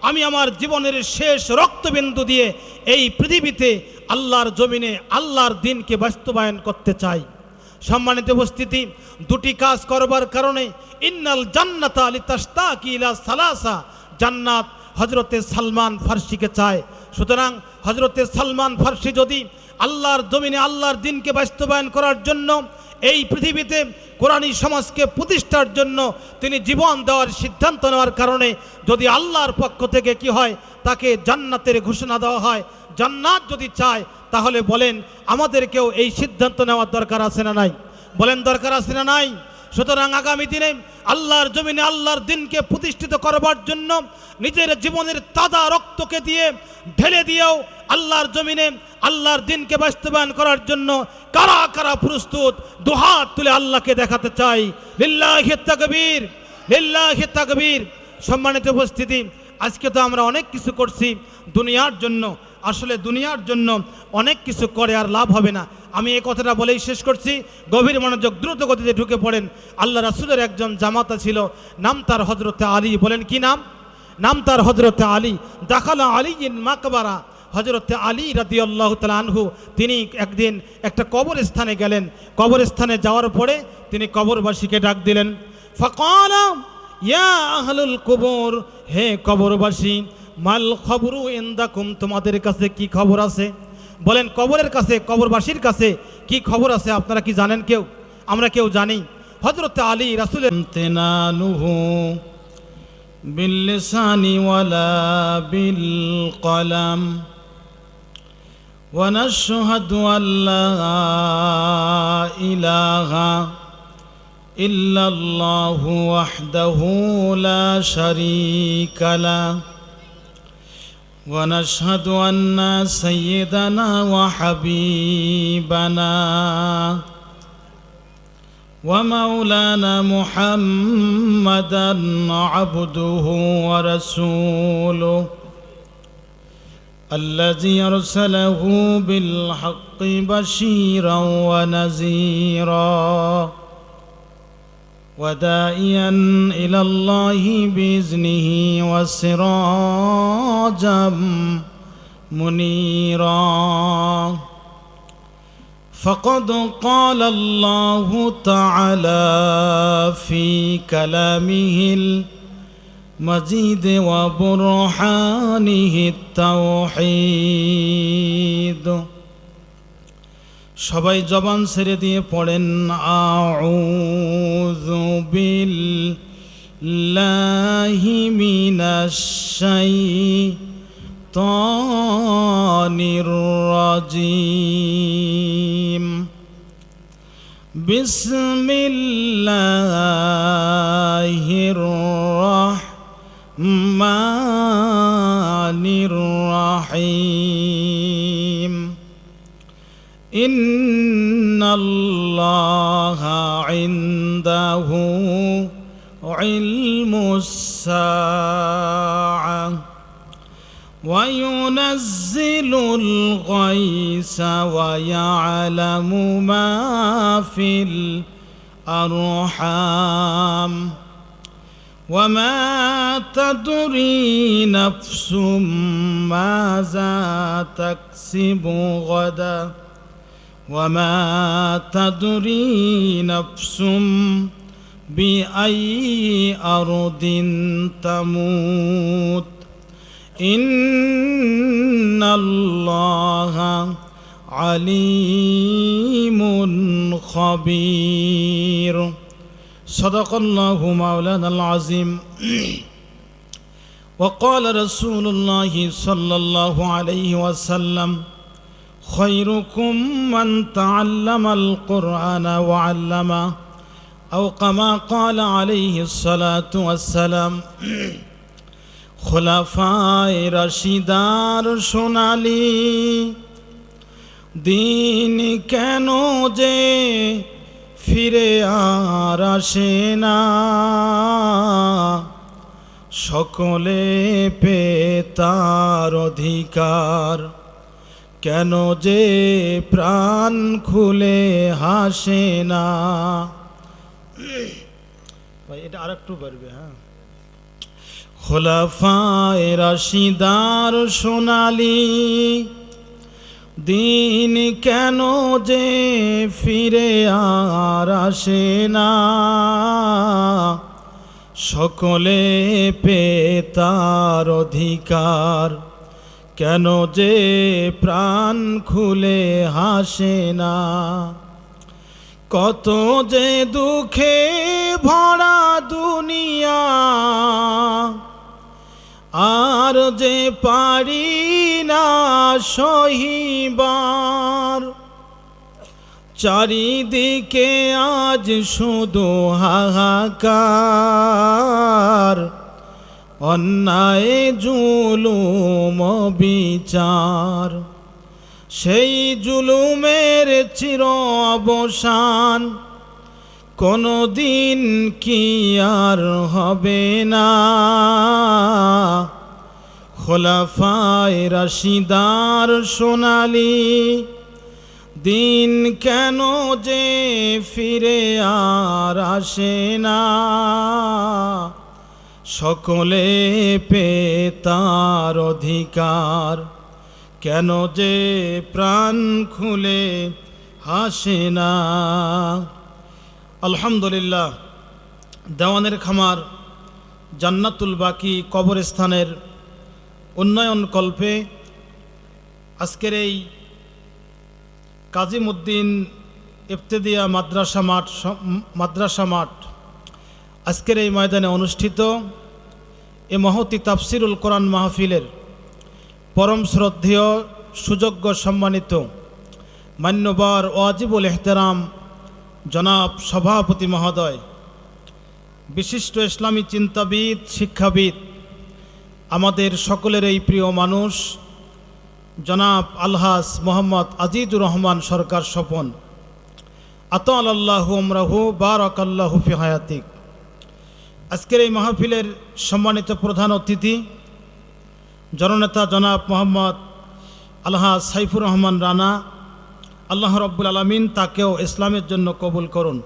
আমি আমার জীবনের শেষ রক্তবিন্দু দিয়ে এই পৃথিবীতে আল্লাহর জমিনে আল্লাহর দ্বীনকে বাস্তবায়ন করতে চাই। সম্মানিত উপস্থিতি, দুটি কাজ করবার কারণে ইন্নাল জান্নাতা লিতাশতাকি ইলা সালাসা, জান্নাত হযরতে সালমান ফারসিকে চায়। সুতরাং হযরতে সালমান ফারসি যদি আল্লাহর জমিনে আল্লাহর দ্বীনকে বাস্তবায়ন করার জন্য, এই পৃথিবীতে কোরআনী সমাজকে প্রতিষ্ঠার জন্য তিনি জীবন দেওয়ার সিদ্ধান্ত নেওয়ার কারণে যদি আল্লাহর পক্ষ থেকে কি হয়, তাকে জান্নাতের ঘোষণা দেওয়া হয়, জান্নাত যদি চায়, তাহলে বলেন আমাদেরকেও এই সিদ্ধান্ত নেওয়ার দরকার আছে না নাই? বলেন দরকার আছে না নাই? সুতরাং আগামী দিনে আল্লাহর জমিনে আল্লাহর দ্বীনকে প্রতিষ্ঠিত করবার জন্য নিজের জীবনের তাজা রক্তকে দিয়ে ঢেলে দিয়েও আল্লাহর জমিনে আল্লাহর দ্বীনকে বাস্তবায়ন করার জন্য কারা কারা প্রস্তুত, দুহাত তুলে আল্লাহকে দেখাতে চাই। লিল্লাহি তাকবীর, লিল্লাহি তাকবীর। সম্মানিত উপস্থিতি, আজকে তো আমরা অনেক কিছু করছি দুনিয়ার জন্য। আসলে দুনিয়ার জন্য অনেক কিছু করে আর লাভ হবে না। আমি এই কথাটা বলেই শেষ করছি। গভীর মনোযোগ, দ্রুত গতিতে ঢুকে পড়েন। আল্লাহ রাসূলের একজন জামাতা ছিল, নাম তার হযরতে আলী। বলেন কি নাম? নাম তার হযরতে আলী। দাখালা আলীর মাকবারা, হযরতে আলী রাদিয়াল্লাহু তাআলা আনহু তিনি একদিন একটা কবরস্থানে গেলেন। কবরস্থানে যাওয়ার পরে তিনি কবরবাসীকে ডাক দিলেন। ফাকালা ইয়া আহলুল কুবুর, হে কবরবাসী, মাল খবরু ইনদাকুম, তোমাদের কাছে কি খবর আছে? বলেন কবরের কাছে, কবরবাসীর কাছে কি খবর আছে আপনারা কি জানেন? কেউ? আমরা কেউ জানি? হযরতে আলী রাসূলের ইমতিনানুহু বিল লিসানি ওয়ালা বিল কলম ওয়া নাশহাদু আল্লা ইলাহা ইল্লাল্লাহু ওয়াহদাহু লা শারীকা লাহু ونشهد أن سيدنا وحبيبنا ومولانا محمدا عبده ورسوله الذي أرسله بالحق بشيرا ونذيرا وداعيا إلى الله بإذنه وسراجا منيرا فقد قال الله تعالى في كلامه المجيد وبرهانه التوحيد সবাই জবান ছেড়ে দিয়ে পড়েন আউযু বিল্লাহি মিনাশ শাইতানির রাজিম বিসমিল্লাহির রাহমানির রাহিম إن الله عنده علم الساعة وينزل الغيث ويعلم ما في الأرحام وما تدري نفس ماذا تكسب غدا وما تدري نفس بأي أرض تموت إن الله عليم خبير صدق الله مولانا العظيم وقال رسول الله صلى الله عليه وسلم خيركم من تعلم القرآن وعلمه أو كما قال عليه الصلاة والسلام খোলাফায়ে রাশিদার সোনালি দিন কেন যে ফিরে আর আসে না, সকলে পেয়ে তার অধিকার, কেন যে প্রাণ খুলে হাসে না। ভাই এটা আরেকটু বাড়বে। হ্যাঁ, খোলাফায়ে রাশিদার সোনালি দিন কেন যে ফিরে আর আসে না, সকলে পেয়ে তার অধিকার, কেন যে প্রাণ খুলে হাসে না। কত যে দুঃখে ভরা দুনিয়া, আর যে পারি না সহিবার, চারিদিকে আজ শুধু হাহাকার, অন্যায় জুলুম বিচার। সেই জুলুমের চির অবসান কোনো দিন কি আর হবে না। খোলাফায়ে রাশিদার সোনালি দিন কেন যে ফিরে আর আসে না, সকলে পেয়ে তার অধিকার, কেন যে প্রাণ খুলে হাসে না। আলহামদুলিল্লাহ, দেওয়ানের খামার জান্নাতুল বাকি কবরস্থানের উন্নয়ন কল্পে আজকের এই কাজীমুদ্দিন ইফতেদিয়া মাদ্রাসা মাঠ আজকের এই ময়দানে অনুষ্ঠিত এ মহতি তাফসিরুল কোরআন মাহফিলের পরম শ্রদ্ধেয় সুযোগ্য সম্মানিত মান্যবর ওয়াজিবুল এহতেরাম জনাব সভাপতি মহোদয়, বিশিষ্ট ইসলামী চিন্তাবিদ, শিক্ষাবিদ, আমাদের সকলের এই প্রিয় মানুষ জনাব আলহাজ মোহাম্মদ আজিজুর রহমান সরকার স্বপন, আতালাল্লাহু আমরাহু বারাকাল্লাহু ফি হায়াতিক। আজকের এই মাহফিলের সম্মানিত প্রধান অতিথি জননেতা জনাব মোহাম্মদ আলহাজ সাইফুর রহমান রানা, আল্লাহ রব্বুল আলামিন তাকেও ইসলামের জন্য কবুল করুন।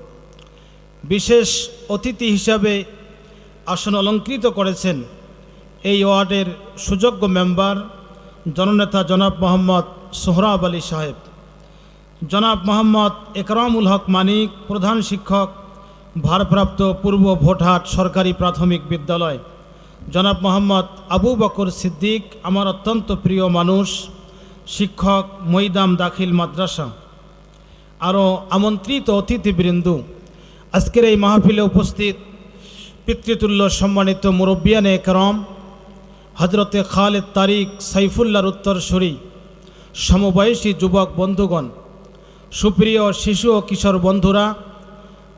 বিশেষ অতিথি হিসাবে আসন অলঙ্কৃত করেছেন এই ওয়ার্ডের সুযোগ্য মেম্বার জননেতা জনাব মোহাম্মদ সোহরাব আলী সাহেব, জনাব মোহাম্মদ একরামুল হক মানিক, প্রধান শিক্ষক, ভারপ্রাপ্ত পূর্ব ভোটহাট সরকারি প্রাথমিক বিদ্যালয়, জনাব মোহাম্মদ আবু বকর সিদ্দিক, আমার অত্যন্ত প্রিয় মানুষ, শিক্ষক, মৈদাম দাখিল মাদ্রাসা, আরও আমন্ত্রিত অতিথিবৃন্দ, আজকের এই মাহফিলে উপস্থিত পিতৃতুল্য সম্মানিত মুরব্বিয়ানে একরাম, হজরতে খালেদ তারিক সাইফুল্লাহর উত্তরসূরি, সমবয়সী যুবক বন্ধুগণ, সুপ্রিয় শিশু ও কিশোর বন্ধুরা,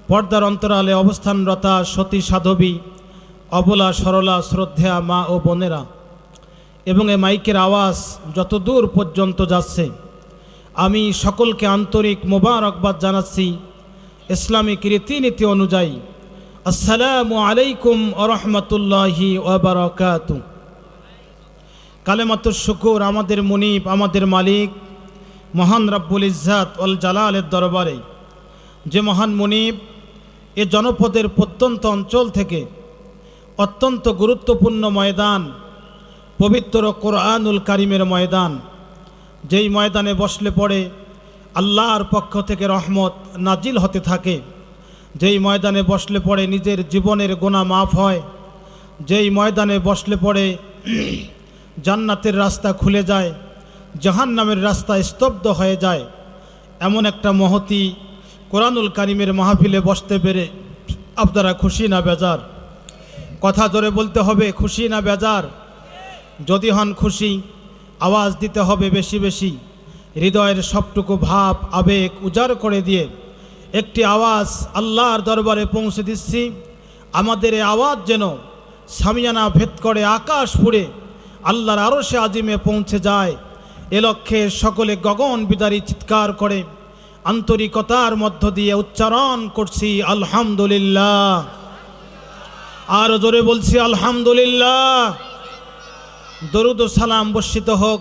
পর্দার অন্তরালে অবস্থানরতা সতী সাধবী, অবলা সরলা শ্রদ্ধেয়া মা ও বোনেরা, এবং এ মাইকের আওয়াজ যত দূর পর্যন্ত যাচ্ছে, আমি সকলকে আন্তরিক মোবারকবাদ জানাচ্ছি ইসলামিক রীতিনীতি অনুযায়ী। আসসালামু আলাইকুম ওয়া রাহমাতুল্লাহি ওয়া বারাকাতুহু। কালেমাতুশ শুকুর আমাদের মুনিব, আমাদের মালিক মহান রব্বুল ইজ্জাত ওয়াল জালালের দরবারে, যে মহান মুনিব এ জনপদের প্রত্যন্ত অঞ্চল থেকে অত্যন্ত গুরুত্বপূর্ণ ময়দান, পবিত্র কোরআনুল কারিমের ময়দান, যেই ময়দানে বসলে পড়ে আল্লাহর পক্ষ থেকে রহমত নাজিল হতে থাকে, যেই ময়দানে বসলে পড়ে নিজের জীবনের গুনাহ মাফ হয়, যেই ময়দানে বসলে পড়ে জান্নাতের রাস্তা খুলে যায়, জাহান্নামের রাস্তা স্তব্ধ হয়ে যায়, এমন একটা মহতি কোরআনুল কারিমের মাহফিলে বসতে পেরে আপনারা খুশি না বেজার? কথা জোরে বলতে হবে, খুশি না বেজার? যদি হন খুশি, আওয়াজ দিতে হবে বেশি বেশি, হৃদয়ের সবটুকু ভাব আবেগ উজাড় করে দিয়ে একটি আওয়াজ আল্লাহর দরবারে পৌঁছে দিচ্ছি। আমাদের এই আওয়াজ যেন সামিয়ানা ভেদ করে আকাশ ফুঁড়ে আল্লাহর আরশে আজিমে পৌঁছে যায়, এ লক্ষ্যে সকলে গগন বিদারী চিৎকার করে আন্তরিকতার মধ্য দিয়ে উচ্চারণ করছি আলহামদুলিল্লাহ। আর জোরে বলছি আলহামদুলিল্লাহ। দরুদ ও সালাম বর্ষিত হোক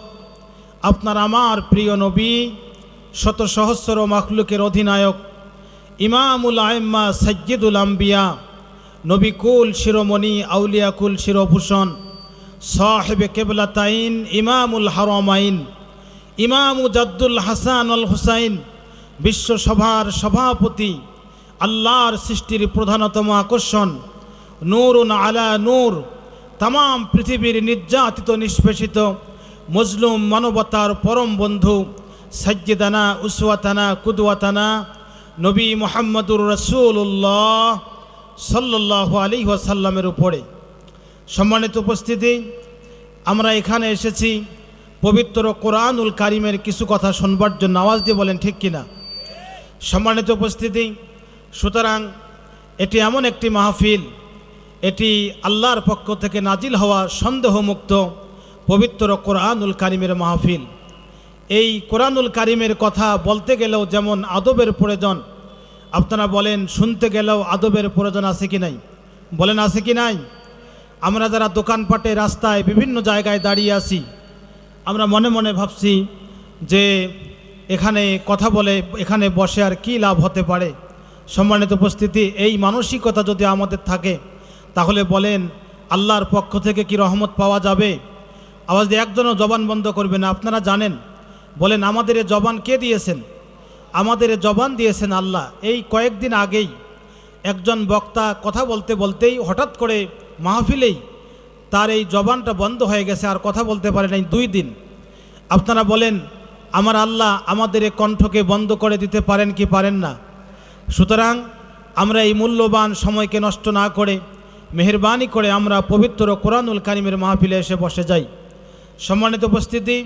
আপনার আমার প্রিয় নবী, শত সহস্র মাখলুকের অধিনায়ক, ইমামুল আইম্মা সাইয়্যিদুল আম্বিয়া নবিকুল শিরোমণি আউলিয়াকুল শিরোভূষণ সাহেবে কেবলাতাইন ইমামুল হারমাইন ইমাম জাদ্দুল হাসান আল হুসাইন বিশ্বসভার সভাপতি, আল্লাহর সৃষ্টির প্রধানতম আকর্ষণ, নূরুন আলা নূর, তামাম পৃথিবীর নির্যাতিত নিষ্পেষিত মজলুম মানবতার পরম বন্ধু, সাজ্জিদানা উসওয়াতানা কুদওয়াতানা নবী মুহাম্মদুর রাসূলুল্লাহ সাল্লাল্লাহু আলাইহি ওয়াসাল্লামের উপরে। সম্মানিত উপস্থিতি, আমরা এখানে এসেছি পবিত্র কোরআনুল কারিমের কিছু কথা শুনবার জন্য। আওয়াজ দিয়ে বলেন ঠিক কিনা? সম্মানিত উপস্থিতি, সুতরাং এটি এমন একটি মাহফিল, এটি আল্লাহর পক্ষ থেকে নাজিল হওয়া সন্দেহমুক্ত পবিত্র কোরআনুল কারিমের মাহফিল। এই কোরআনুল কারিমের কথা বলতে গেলেও যেমন আদবের প্রয়োজন, আপনারা বলেন শুনতে গেলেও আদবের প্রয়োজন আছে কি নাই? বলেন আছে কি নাই? আমরা যারা দোকানপাটে রাস্তায় বিভিন্ন জায়গায় দাঁড়িয়ে আছি, আমরা মনে মনে ভাবছি যে এখানে কথা বলে এখানে বসে আর কি লাভ হতে পারে। সম্মানিত উপস্থিতি, এই মানসিকতা যদি আমাদের থাকে তাহলে বলেন আল্লাহর পক্ষ থেকে কি রহমত পাওয়া যাবে? আওয়াজ দিয়ে একজনও জবান বন্ধ করবে না। আপনারা জানেন, বলেন আমাদের এ জবান কে দিয়েছেন? আমাদের এ জবান দিয়েছেন আল্লাহ। এই কয়েকদিন আগেই একজন বক্তা কথা বলতে বলতেই হঠাৎ করে মাহফিলেই তার এই জবানটা বন্ধ হয়ে গেছে, আর কথা বলতে পারে নাই 2 দিন। আপনারা বলেন আমার আল্লাহ আমাদের এই কণ্ঠকে বন্ধ করে দিতে পারেন কি পারেন না? সুতরাং আমরা এই মূল্যবান সময়কে নষ্ট না করে মেহেরবানি করে আমরা পবিত্র কোরআনুল কারিমের মাহফিলে এসে বসে যাই। সম্মানিত উপস্থিতি,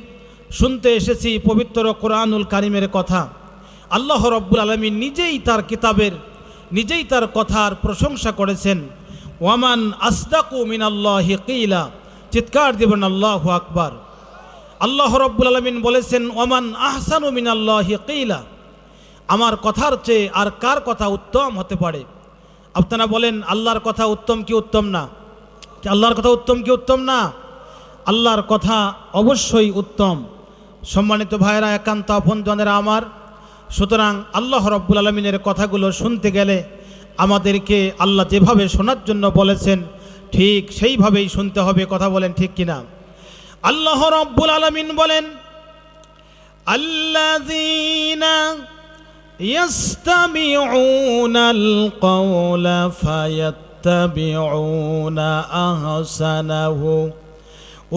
শুনতে এসেছি পবিত্র কোরআনুল কারিমের কথা। আল্লাহ রব্বুল আলামিন নিজেই তার কিতাবের, নিজেই তার কথার প্রশংসা করেছেন। ওয়ামান আসদাকু মিনাল্লাহি কিলা, চিৎকার দিবেন আল্লাহু আকবার। আল্লাহ রব্বুল আলামিন বলেছেন ওয়ামান আহসানু মিনাল্লাহি কিলা, আমার কথার চেয়ে আর কার কথা উত্তম হতে পারে? আপনারা বলেন আল্লাহর কথা উত্তম কি উত্তম না? আল্লাহর কথা উত্তম কি উত্তম না? আল্লাহর কথা অবশ্যই উত্তম। সম্মানিত ভাইরা, একান্ত আপনজনেরা আমার, সুতরাং আল্লাহ রব্বুল আলামিনের কথাগুলো শুনতে গেলে আমাদেরকে আল্লাহ যেভাবে শোনার জন্য বলেছেন ঠিক সেইভাবেই শুনতে হবে। কথা বলেন ঠিক কিনা? আল্লাহ রব্বুল আলামিন বলেন আল্লাযীনা ইয়াস্তামিউনাল কওলা ফায়াত্তাবিউনা আহসানাহু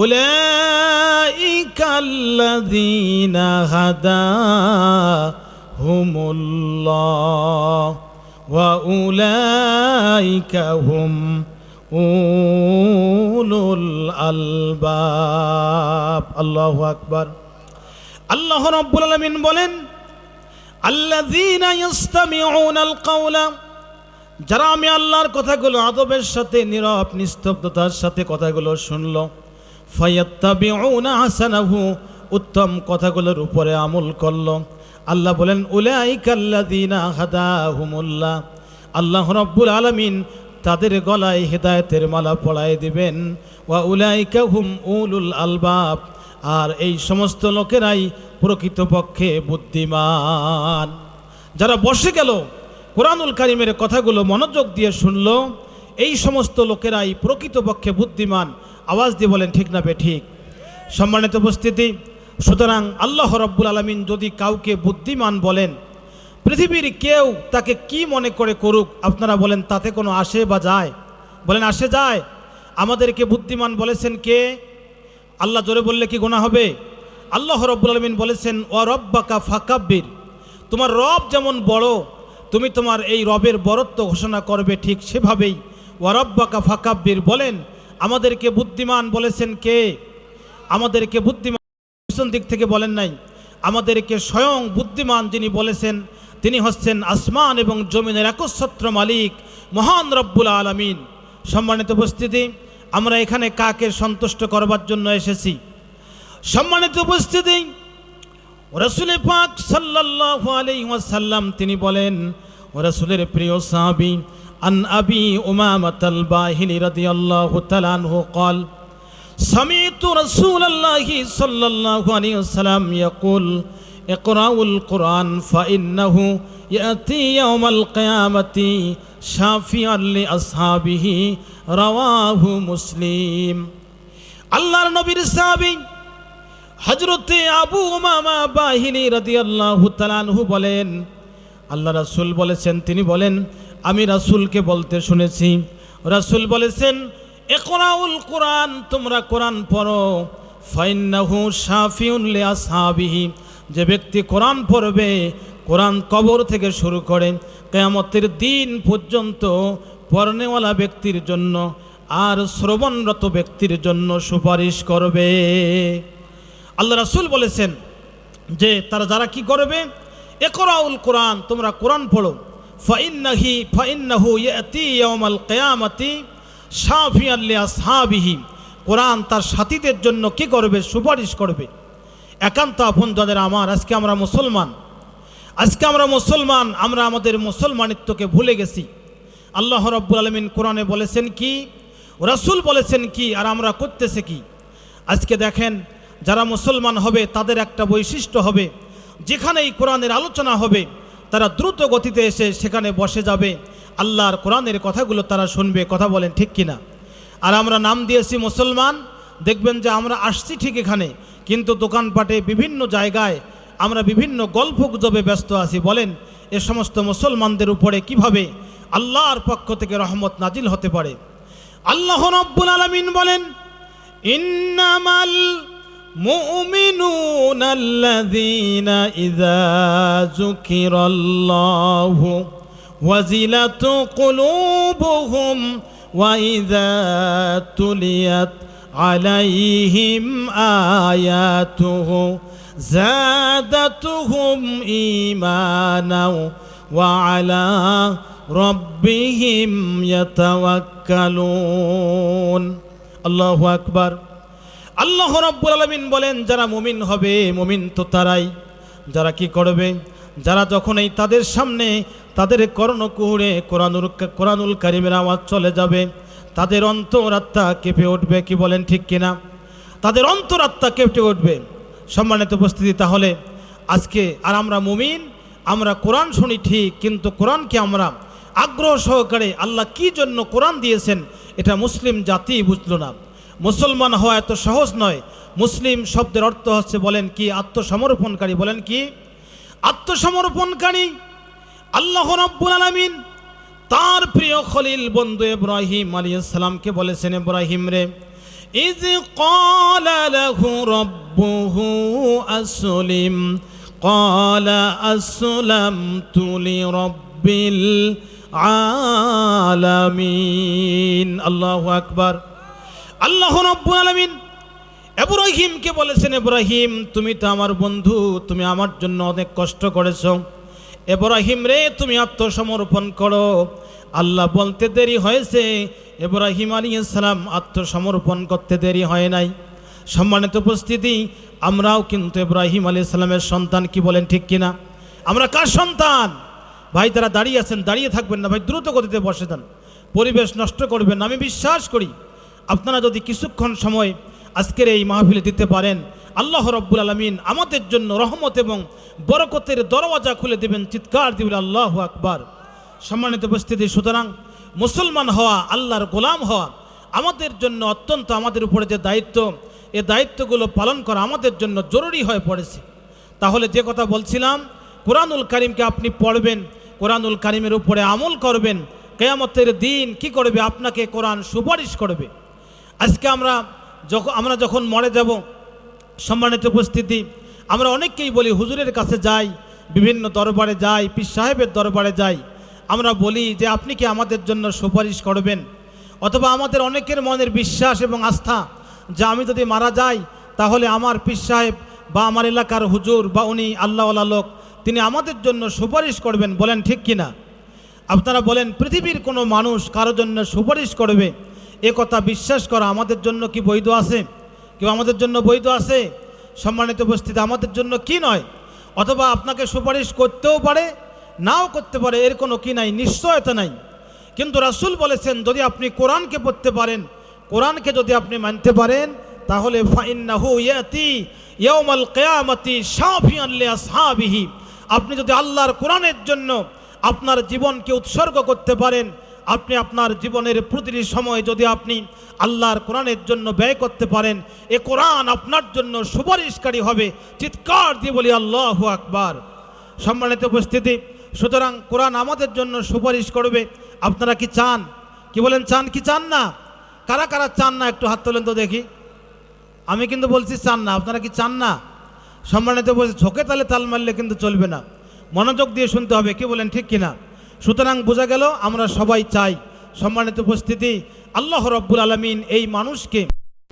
উলাইকাল্লাযীনা হাদাহুমুল্লাহ ওয়া উলাইকা হুম উলুল আলবাব। আল্লাহু আকবার। আল্লাহ রাব্বুল আলামিন বলেন আল্লাযীনা ইয়াস্তামিউনাল কওলা, যারা আমি আল্লাহর কথাগুলো আদবের সাথে নীরব নিস্তব্ধতার সাথে কথাগুলো শুনলো, ফায়াত্তাবিউনা আহসানাহু, উত্তম কথাগুলোর উপরে আমল করলো। আল্লাহ বলেন উলাইকাল্লাযীনা হাদাহুমুল্লাহ, আল্লাহ রাব্বুল আলামিন তাদের গলায় হেদায়েতের মালা পরায় দিবেন। ওয়া উলাইকা হুম উলুল আলবাব, আর এই সমস্ত লোকেরাই প্রকৃতপক্ষে বুদ্ধিমান। যারা বসে গেল কোরআনুল কারিমের কথাগুলো মনোযোগ দিয়ে শুনল, এই সমস্ত লোকেরাই প্রকৃতপক্ষে বুদ্ধিমান। আওয়াজ দিয়ে বলেন ঠিক না বেঠিক? সম্মানিত উপস্থিতি, সুতরাং আল্লাহ রাব্বুল আলামিন যদি কাউকে বুদ্ধিমান বলেন, পৃথিবীর কেউ তাকে কি মনে করে করুক, আপনারা বলেন তাতে কোনো আসে বা যায়? বলেন আসে যায়? আমাদেরকে বুদ্ধিমান বলেছেন কে? আল্লাহ জোরে বললে কি গুনাহ হবে? আল্লাহ রাব্বুল আলামিন বলেছেন ওয়া রব্বাকা ফাকাব্বির, তোমার রব যেমন বড় তুমি তোমার এই রবের বড়ত্ব ঘোষণা করবে, ঠিক সেভাবেই ওয়া রব্বাকা ফাকাব্বির বলেন। আমাদেরকে বুদ্ধিমান বলেছেন কে? আমাদেরকে বুদ্ধিমান পিছন দিক থেকে বলেন নাই, আমাদেরকে স্বয়ং বুদ্ধিমান যিনি বলেছেন তিনি হচ্ছেন আসমান এবং জমিনের একচ্ছত্র মালিক মহান রব্বুল আলামিন। সম্মানিত উপস্থিতি, আমরা এখানে কাকে সন্তুষ্ট করবার জন্য এসেছি? সম্মানিত উপস্থিতি, রাসূল পাক সাল্লাল্লাহু আলাইহি ওয়াসাল্লাম তিনি বলেন, রাসূলের প্রিয় সাহাবী আন আবি উমামাতাল বাহিলি রাদিয়াল্লাহু তাআলা আনহু قال سمعت رسول الله صلى الله عليه وسلم يقول اقرأوا القرآن فإنه يأتي يوم القيامة শাফিআন লিআসহাবিহি রাওয়াহু মুসলিম। আল্লাহর নবীর সাহাবী হযরতে আবু উমামা বাহিনী রাদিয়াল্লাহু তাআলা আনহু বলেন, আল্লাহ রাসূল বলেছেন, তিনি বলেন আমি রাসূলকে বলতে শুনেছি, রাসূল বলেছেন ইকরাউল কোরআন, তোমরা কোরআন পড়ো, ফাইন্নাহু শাফিউন লিআসহাবিহি, যে ব্যক্তি কোরআন পড়বে, কোরআন কবর থেকে শুরু করে কিয়ামতের দিন পর্যন্ত পড়নেওয়ালা ব্যক্তির জন্য আর শ্রবণরত ব্যক্তির জন্য সুপারিশ করবে। আল্লাহ রাসূল বলেছেন যে তারা যারা কি করবে, ইকরাউল কোরআন, তোমরা কোরআন পড়ো, ফাইন্নাহু ইয়াতি ইয়াউমাল কিয়ামাতি শাফিআন লিআসহাবিহি, কোরআন তার সাথীদের জন্য কি করবে, সুপারিশ করবে। একান্ত আপনজনের আমার, আজকে আমরা মুসলমান, আমরা আমাদের মুসলমানিত্বকে ভুলে গেছি। আল্লাহ রাব্বুল আলামিন কোরআনে বলেছেন কি, রাসূল বলেছেন কি, আর আমরা করতেছি কি। আজকে দেখেন যারা মুসলমান হবে তাদের একটা বৈশিষ্ট্য হবে, যেখানেই কোরআনের আলোচনা হবে তারা দ্রুত গতিতে এসে সেখানে বসে যাবে, আল্লাহর কোরআনের কথাগুলো তারা শুনবে। কথা বলেন ঠিক কিনা? আর আমরা নাম দিয়েছি মুসলমান, দেখবেন যে আমরা আসছি ঠিক এখানে, কিন্তু দোকানপাটে বিভিন্ন জায়গায় আমরা বিভিন্ন গল্প গুজবে ব্যস্ত আছি। বলেন এ সমস্ত মুসলমানদের উপরে কিভাবে আল্লাহর পক্ষ থেকে রহমত নাজিল হতে পারে? আল্লাহ রাব্বুল আলামিন বলেন, ইন্নামাল মুমিনুনা আল্লাযীনা ইযা যুকিরাল্লাহু ওয়াজিলাত কুলুবুহুম ওয়া ইযা তুলিয়াত আলাইহিম আয়াতুহু যাদাতুহুম ঈমানাও ওয়া আলা রাব্বিহিম ইয়াতাওয়াক্কালুন। আল্লাহু আকবার। আল্লাহ রাব্বুল আলামিন বলেন যারা মুমিন হবে, মুমিন তো তারাই যারা কি করবে, যারা যখন এই তাদের সামনে তাদের কর্ণকুহরে কোরআনুল কারীমের আওয়াজ চলে যাবে, তাদের অন্তরাত্মা কেঁপে উঠবে। কি বলেন ঠিক কিনা? তাদের অন্তরাত্মা কেঁপে উঠবে। সম্মানিত উপস্থিতি, তাহলে আজকে আর আমরা মুমিন, আমরা কোরআন শুনি ঠিক, কিন্তু কোরআনকে আমরা আগ্রহ সহকারে আল্লাহ কি জন্য কোরআন দিয়েছেন এটা মুসলিম জাতি বুঝলো না। মুসলমান হওয়া এত সহজ নয়। মুসলিম শব্দের অর্থ হচ্ছে, বলেন কি, আত্মসমর্পণকারী। বলেন কি? আত্মসমর্পণকারী। আল্লাহ রাব্বুল আলামিন তার প্রিয় খলিল বন্ধু ইব্রাহিম আলাইহিস সালামকে বলেছেন, ইব্রাহিম রে, ইয ক্বালা লাহু রাব্বুহু আসলিম ক্বালা আসলামতু লিরাব্বিল আলামিন। আল্লাহু আকবার। আল্লাহ রাব্বুল আলামিন ইব্রাহিমকে বলেছেন, ইব্রাহিম তুমি তো আমার বন্ধু, তুমি আমার জন্য অনেক কষ্ট করেছো, ইব্রাহিম রে তুমি আত্মসমর্পণ করো। আল্লাহ বলতে দেরি হয়েছে, ইব্রাহিম আলাইহিস সালাম আত্মসমর্পণ করতে দেরি হয় নাই। সম্মানিত উপস্থিতি, আমরাও কিন্তু ইব্রাহিম আলাইহিস সালামের সন্তান। কি বলেন ঠিক কিনা? আমরা কার সন্তান? ভাই তারা দাঁড়িয়ে আছেন, দাঁড়িয়ে থাকবেন না ভাই, দ্রুত গতিতে বসে যান, পরিবেশ নষ্ট করবেন না। আমি বিশ্বাস করি আপনারা যদি কিছুক্ষণ সময় আজকের এই মাহফিলে দিতে পারেন, আল্লাহ রাব্বুল আলামিন আমাদের জন্য রহমত এবং বরকতের দরওয়াজা খুলে দেবেন। চিৎকার দিবেন আল্লাহু আকবার। সম্মানিত উপস্থিতি, সুতরাং মুসলমান হওয়া, আল্লাহর গোলাম হওয়া আমাদের জন্য অত্যন্ত, আমাদের উপরে যে দায়িত্ব, এই দায়িত্বগুলো পালন করা আমাদের জন্য জরুরি হয়ে পড়েছে। তাহলে যে কথা বলছিলাম, কোরআনুল কারীমকে আপনি পড়বেন, কোরআনুল কারীমের উপরে আমল করবেন, কিয়ামতের দিন কি করবে? আপনাকে কোরআন সুপারিশ করবে। আজকে আমরা যখন মরে যাব, সম্মানিত উপস্থিতি, আমরা অনেককেই বলি হুজুরের কাছে যাই, বিভিন্ন দরবারে যাই, পীর সাহেবের দরবারে যাই, আমরা বলি যে আপনি কি আমাদের জন্য সুপারিশ করবেন? অথবা আমাদের অনেকের মনের বিশ্বাস এবং আস্থা যে আমি যদি মারা যাই তাহলে আমার পীর সাহেব বা আমার এলাকার হুজুর বা উনি আল্লাহওয়ালা লোক, তিনি আমাদের জন্য সুপারিশ করবেন। বলেন ঠিক কিনা? আপনারা বলেন, পৃথিবীর কোনো মানুষ কারোর জন্য সুপারিশ করবে এ কথা বিশ্বাস করা আমাদের জন্য কি বৈধ আছে? কেউ আমাদের জন্য বৈধ আছে? সম্মানিত উপস্থিতি, আমাদের জন্য কি নয়। অথবা আপনাকে সুপারিশ করতেও পারে, নাও করতে পারে, এর কোনো কি নাই, নিশ্চয়তা নাই। কিন্তু রাসূল বলেছেন যদি আপনি কোরআনকে পড়তে পারেন, কোরআনকে যদি আপনি মানতে পারেন, তাহলে ফাইন্নাহু ইয়াতি ইয়াউমাল কিয়ামাতি শাফিআন লিআসহাবিহি। আপনি যদি আল্লাহর কোরআনের জন্য আপনার জীবনকে উৎসর্গ করতে পারেন, আপনি আপনার জীবনের প্রতিটি সময় যদি আপনি আল্লাহর কোরআনের জন্য ব্যয় করতে পারেন, এ কোরআন আপনার জন্য সুপারিশকারী হবে। চিৎকার দিয়ে বলি আল্লাহু আকবার। সম্মানিত উপস্থিতি, সুতরাং কোরআন আমাদের জন্য সুপারিশ করবে। আপনারা কি চান? কি বলেন, চান কি চান না? কারা কারা চান না একটু হাত তোলেন তো দেখি। আমি কিন্তু বলছি চান না, আপনারা কি চান না? সম্মানিত বলছি, ঝোঁকে তালে তাল মারলে কিন্তু চলবে না, মনোযোগ দিয়ে শুনতে হবে। কি বলেন, ঠিক কিনা? সুতরাং বোঝা গেল আমরা সবাই চাই। সম্মানিত উপস্থিতি, আল্লাহ রাব্বুল আলামিন এই মানুষকে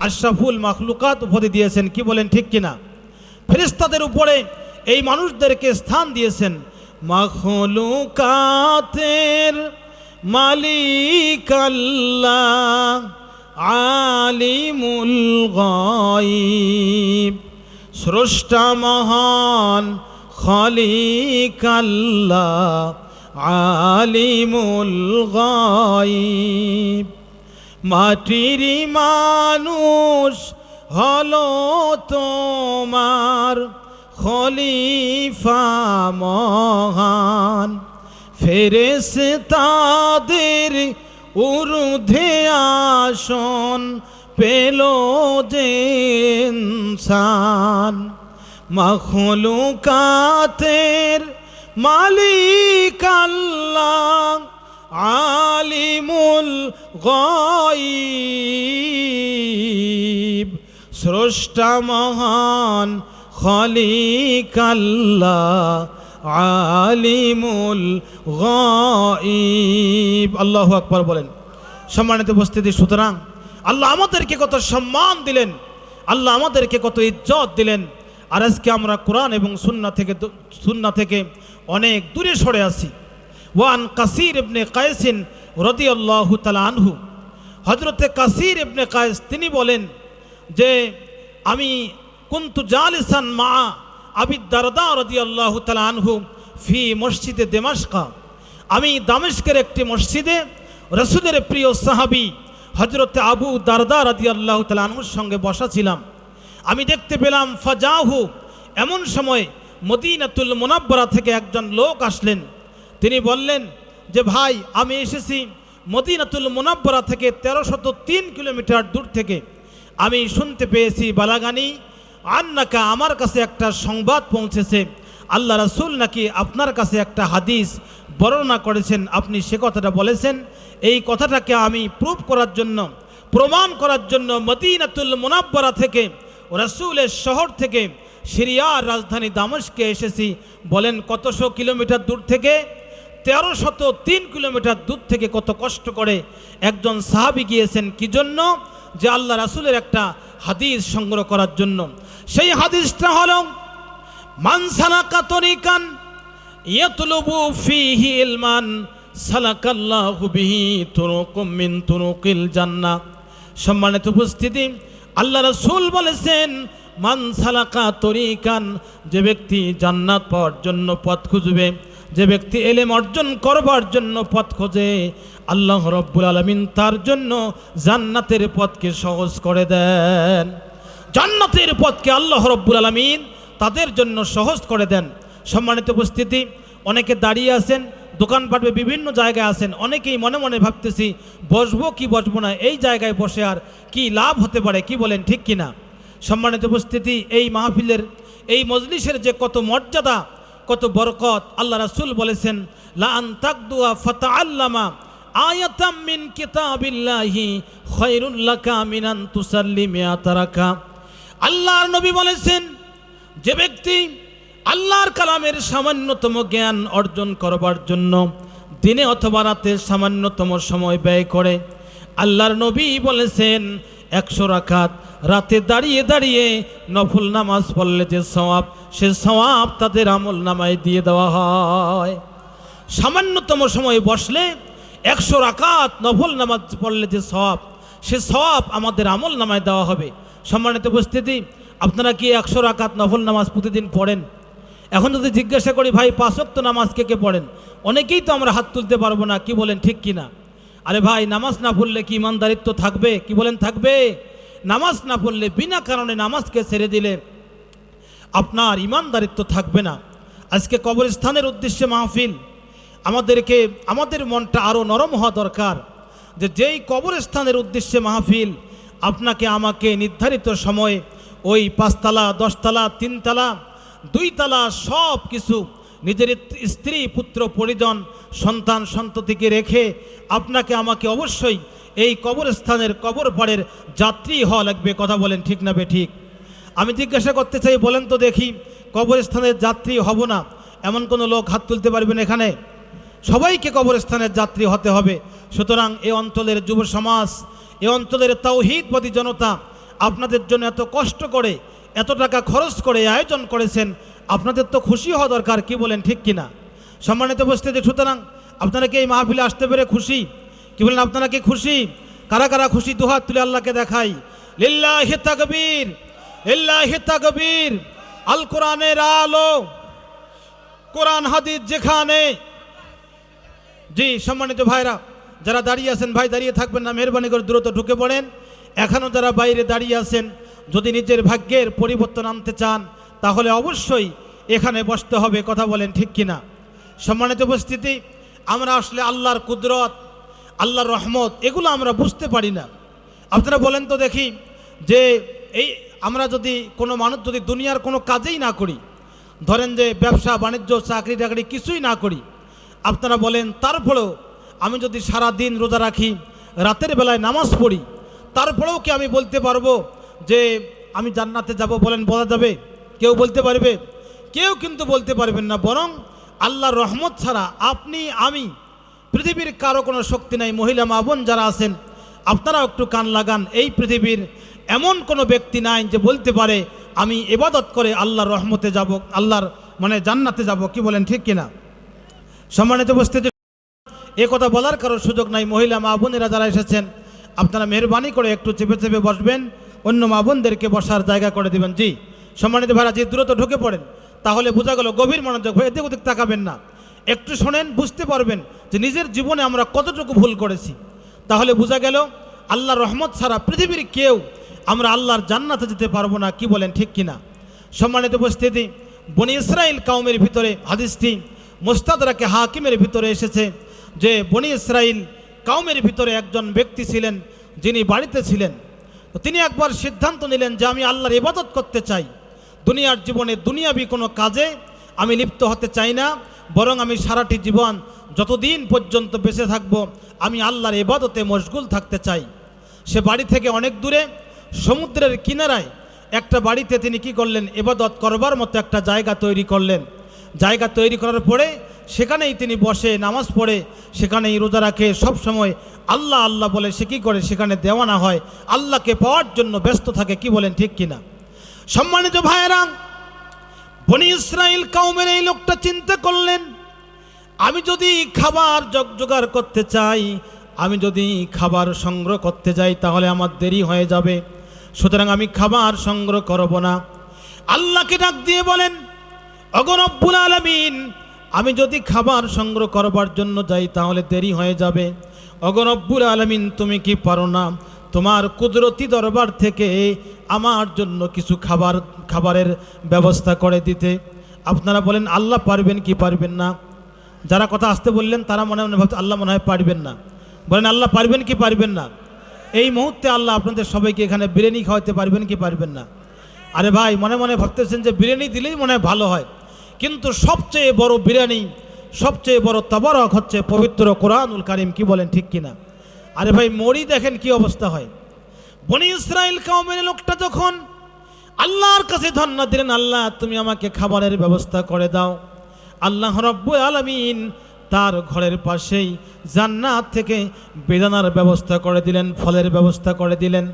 আশরাফুল মাখলুকাত উপাধি দিয়েছেন। কি বলেন, ঠিক কিনা? ফেরেশতাদের উপরে এই মানুষদেরকে স্থান দিয়েছেন। মাখলুকাতের মালিক আল্লাহ, আলিমুল গায়ব, স্রষ্টা মহান খালিক আল্লাহ, আলিমুল গায়ব। মাটির মানুষ হলো তোমার খলিফা মহান, ফেরেশতাদের ঊর্ধ্বে আসন পেল যে ইনসান। মাখলুকাতের মালিক আল্লাহ, আলিমুল গায়ব, স্রষ্টা মহান খালিক আল্লাহ, আলিমুল গায়ব। আল্লাহু আকবার বলেন। সম্মানিত উপস্থিতি, সুতরাং আল্লাহ আমাদেরকে কত সম্মান দিলেন, আল্লাহ আমাদেরকে কত ইজ্জত দিলেন। আর আজকে আমরা কোরআন এবং সুন্নাহ থেকে অনেক দূরে সরে আছি। ওয়ান কাসির ইবনে কায়েসিন রাদিয়াল্লাহু তাআলা আনহু, হযরতে কাসির ইবনে কায়েস তিনি বলেন যে আমি কুনতু জালিসান মা আবি দারদা রাদিয়াল্লাহু তাআলা আনহু ফি মসজিদে দামেস্ক, আমি দামেস্কের একটি মসজিদে রাসূলের প্রিয় সাহাবী হযরতে আবু দারদা রাদিয়াল্লাহু তাআলা আনহুর সঙ্গে বসা ছিলাম। আমি দেখতে পেলাম ফাজাহু, এমন সময় মদিনাতুল মুনাব্বারা থেকে একজন লোক আসলেন। তিনি বললেন যে ভাই, আমি এসেছি মদিনাতুল মুনাব্বারা থেকে 1303 কিলোমিটার দূর থেকে। আমি শুনতে পেয়েছি বালাগানি আন্নাকা, আমার কাছে একটা সংবাদ পৌঁছেছে, আল্লাহ রাসূল নাকি আপনার কাছে একটা হাদিস বর্ণনা করেছেন, আপনি সে কথাটা বলেছেন। এই কথাটাকে আমি প্রুফ করার জন্য, প্রমাণ করার জন্য মদিনাতুল মুনাব্বারা থেকে, রাসূলের শহর থেকে সিরিয়ার রাজধানী দামেস্কে এসেছি। বলেন কতশো কিলোমিটার দূর থেকে? 1303 কিলোমিটার দূর থেকে কত কষ্ট করে একজন সাহাবী গিয়েছেন। কি জন্য? যে আল্লাহ রাসূলের একটা হাদিস সংগ্রহ করার জন্য। সেই হাদিসটা হলো মান সালাকা তরিকান ইয়াতলুবু ফীহি ইলমান সালাকাল্লাহু বিহি তুরুকুম মিন তুরুকিল জান্নাহ। সম্মানিত উপস্থিতি, আল্লাহ রাসূল বলেছেন মান সালাকা তরিকান, যে ব্যক্তি জান্নাত পাওয়ার জন্য পথ খুঁজবে, যে ব্যক্তি ইলম অর্জন করবার জন্য পথ খোঁজে, আল্লাহ রাব্বুল আলামিন তার জন্য জান্নাতের পথকে সহজ করে দেন। জান্নাতের পথকে আল্লাহ রাব্বুল আলামিন তাদের জন্য সহজ করে দেন। সম্মানিত উপস্থিতি, অনেকে দাঁড়িয়ে আছেন, দোকানপাটে বিভিন্ন জায়গায় আছেন, অনেকেই মনে মনে ভাবতেছি বসবো কি বসবো না, এই জায়গায় বসে আর কি লাভ হতে পারে। কি বলেন, ঠিক কিনা? সম্মানিত উপস্থিতি, এই মাহফিলের, এই মজলিসের যে কত মর্যাদা, কত বরকত। আল্লাহ রাসূল বলেছেন লা আন তাকদুয়া ফাতাআল্লামা আয়াতাম মিন কিতাবিল্লাহি খায়রুল লাকা মিন আন তুসাল্লি মিআতা রাকা। আল্লাহর নবী বলেছেন, যে ব্যক্তি আল্লাহর কালামের সামান্যতম জ্ঞান অর্জন করবার জন্য দিনে অথবা রাতে সামান্যতম সময় ব্যয় করে, আল্লাহর নবী বলেছেন 100 রাকাত রাতে দাঁড়িয়ে দাঁড়িয়ে নফল নামাজ পড়লে যে সওয়াব, সে সওয়াব তাদের আমল নামায় দিয়ে দেওয়া হয়। সামান্যতম সময় বসলে 100 রাকাত নফল নামাজ পড়লে যে সওয়াব, সে সওয়াব আমাদের আমল নামায় দেওয়া হবে। সম্মানিত উপস্থিতি, আপনারা কি 100 রাকাত নফল নামাজ প্রতিদিন পড়েন? এখন যদি জিজ্ঞাসা করি ভাই 5 ওয়াক্ত নামাজ কে কে পড়েন, অনেকেই তো আমরা হাত তুলতে পারবো না। কি বলেন, ঠিক কিনা? আরে ভাই, নামাজ না পড়লে কি ইমানদারিত্ব থাকবে? কি বলেন, থাকবে? নামাজ না পড়লে, বিনা কারণে নামাজকে ছেড়ে দিলে আপনার ইমানদারিত্ব থাকবে না। আজকে কবরস্থানের উদ্দেশ্যে মাহফিল, আমাদের মনটা আরও নরম হওয়া দরকার, যে যেই কবরস্থানের উদ্দেশ্যে মাহফিল, আপনাকে আমাকে নির্ধারিত সময়ে ওই 5 তলা 10 তলা 3 তলা 2 তলা সব কিছু নিজের স্ত্রী পুত্র পরিজন সন্তান সন্ততিকে রেখে আপনাকে আমাকে অবশ্যই এই কবরস্থানের কবর পাড়ের যাত্রী হওয়া লাগবে। কথা বলেন ঠিক না বেঠিক? আমি জিজ্ঞাসা করতে চাই, বলেন তো দেখি, কবরস্থানের যাত্রী হব না এমন কোনো লোক হাত তুলতে পারবেন এখানে? সবাইকে কবরস্থানের যাত্রী হতে হবে। সুতরাং এই অঞ্চলের যুব সমাজ, এই অঞ্চলের তাওহীদবাদী জনতা আপনাদের জন্য এত কষ্ট করে, এত টাকা খরচ করে আয়োজন করেছেন, আপনাদের তো খুশি হওয়া দরকার। কি বলেন ঠিক কিনা? সম্মানিত উপস্থিতি, সুতরাং আপনারা কি এই মাহফিলে আসতে পেরে খুশি? কি বলেন, আপনারা কি খুশি? কারা কারা খুশি? দুহাত তুলে আল্লাহকে দেখাই। লিল্লাহি তাকবীর, লিল্লাহি তাকবীর। আল কোরআনের আলো, কোরআন হাদিস যেখানে। জি সম্মানিত ভাইরা, যারা দাঁড়িয়ে আছেন ভাই দাঁড়িয়ে থাকবেন না, মেহরবানি করে দ্রুত ঢুকে পড়েন। এখনও যারা বাইরে দাঁড়িয়ে আছেন, যদি নিজের ভাগ্যের পরিবর্তন আনতে চান তাহলে অবশ্যই এখানে বসতে হবে। কথা বলেন ঠিক কিনা? সম্মানিত উপস্থিতি, আমরা আসলে আল্লাহর কুদরত, আল্লাহর রহমত এগুলো আমরা বুঝতে পারি না। আপনারা বলেন তো দেখি, যে এই আমরা যদি কোনো মানুষ যদি দুনিয়ার কোনো কাজেই না করি, ধরেন যে ব্যবসা বাণিজ্য চাকরি টাকরি কিছুই না করি, আপনারা বলেন তারপরেও আমি যদি সারা দিন রোজা রাখি, রাতের বেলায় নামাজ পড়ি, তারপরেও কি আমি বলতে পারবো যে আমি জান্নাতে যাব? বলেন, বলা যাবে? কেউ বলতে পারবে? কেউ কিন্তু বলতে পারবেন না। বরং আল্লাহর রহমত ছাড়া আপনি আমি পৃথিবীর কারো কোনো শক্তি নাই। মহিলা মা বোন যারা আছেন, আপনারাও একটু কান লাগান। এই পৃথিবীর এমন কোনো ব্যক্তি নাই যে বলতে পারে আমি ইবাদত করে আল্লাহর রহমতে যাব, আল্লাহর জান্নাতে যাব। কি বলেন ঠিক কিনা? সম্মানিত উপস্থিতি, এ কথা বলার কারো সুযোগ নাই। মহিলা মা বোনেরা যারা এসেছেন, আপনারা মেহরবানি করে একটু চেপে চেপে বসবেন, অন্য মা বোনদেরকে বসার জায়গা করে দিবেন। জি সম্মানিত ভাইরা, যে দ্রুত ঢুকে পড়েন, তাহলে বোঝা গেল গভীর মনোযোগ হয়ে এদিক ওদিক তাকাবেন না, একটু শোনেন, বুঝতে পারবেন যে নিজের জীবনে আমরা কতটুকু ভুল করেছি। তাহলে বোঝা গেল আল্লাহর রহমত ছাড়া পৃথিবীর কেউ আমরা আল্লাহর জান্নাতে যেতে পারবো না। কি বলেন ঠিক কিনা? সম্মানিত উপস্থিতি, বনি ইসরাইল কওমের ভিতরে হাদিসটি মুস্তাদরাকে হাকিমের ভিতরে এসেছে যে বনি ইসরাইল কওমের ভিতরে একজন ব্যক্তি ছিলেন, যিনি বাড়িতে ছিলেন। তো তিনি একবার সিদ্ধান্ত নিলেন যে আমি আল্লাহর ইবাদত করতে চাই, দুনিয়ার জীবনে দুনিয়াবি কোনো কাজে আমি লিপ্ত হতে চাই না, বরং আমি সারাটি জীবন যতদিন পর্যন্ত বেঁচে থাকব আমি আল্লাহর ইবাদতে মশগুল থাকতে চাই। সে বাড়ি থেকে অনেক দূরে সমুদ্রের কিনারায় একটা বাড়িতে তিনি কি করলেন, ইবাদত করবার মতো একটা জায়গা তৈরি করলেন। জায়গা তৈরি করার পরে সেখানেই তিনি বসে নামাজ পড়ে, সেখানেই রোজা রাখে, সব সময় আল্লাহ আল্লাহ বলে সে কী করে, সেখানে দেওয়ানা হয়, আল্লাহকে পাওয়ার জন্য ব্যস্ত থাকে। কি বলেন ঠিক কিনা? সম্মানিত ভাইয়েরা, বনি ইসরাইল কওমের এই লোকটা চিন্তা করলেন, আমি যদি খাবার জোগাড় করতে চাই, আমি যদি খাবার সংগ্রহ করতে যাই তাহলে আমার দেরি হয়ে যাবে, সুতরাং আমি খাবার সংগ্রহ করব না। আল্লাহকে ডাক দিয়ে বলেন, ওগো রব্বুল আলামিন, আমি যদি খাবার সংগ্রহ করবার জন্য যাই তাহলে দেরি হয়ে যাবে। ওগো রব্বুল আলামিন, তুমি কি পারো না তোমার কুদরতি দরবার থেকে আমার জন্য কিছু খাবারের ব্যবস্থা করে দিতে? আপনারা বলেন আল্লাহ পারবেন কি পারবেন না? যারা কথা আসতে বললেন তারা মনে মনে ভাবছে আল্লাহ মনে হয় পারবেন না। বলেন আল্লাহ পারবেন কি পারবেন না? এই মুহূর্তে আল্লাহ আপনাদের সবাইকে এখানে বিরিয়ানি খাওয়াতে পারবেন কি পারবেন না? আরে ভাই, মনে মনে ভাবতেছেন যে বিরিয়ানি দিলেই মনে হয় ভালো হয়, কিন্তু সবচেয়ে বড় বিরিয়ানি, সবচেয়ে বড় তাবারক হচ্ছে পবিত্র কোরআনুল কারীম। কি বলেন ঠিক কিনা? আরে ভাই, মরি দেখেন কি অবস্থা হয়। বনি ইসরাইল কওমের লোকটা যখন আল্লাহর কাছে ধন্যবাদ দিলেন, আল্লাহ তুমি আমাকে খাবারের ব্যবস্থা করে দাও, আল্লাহ রাব্বুল আলামিন তার ঘরের পাশেই জান্নাত থেকে বেদানার ব্যবস্থা করে দিলেন, ফলের ব্যবস্থা করে দিলেন।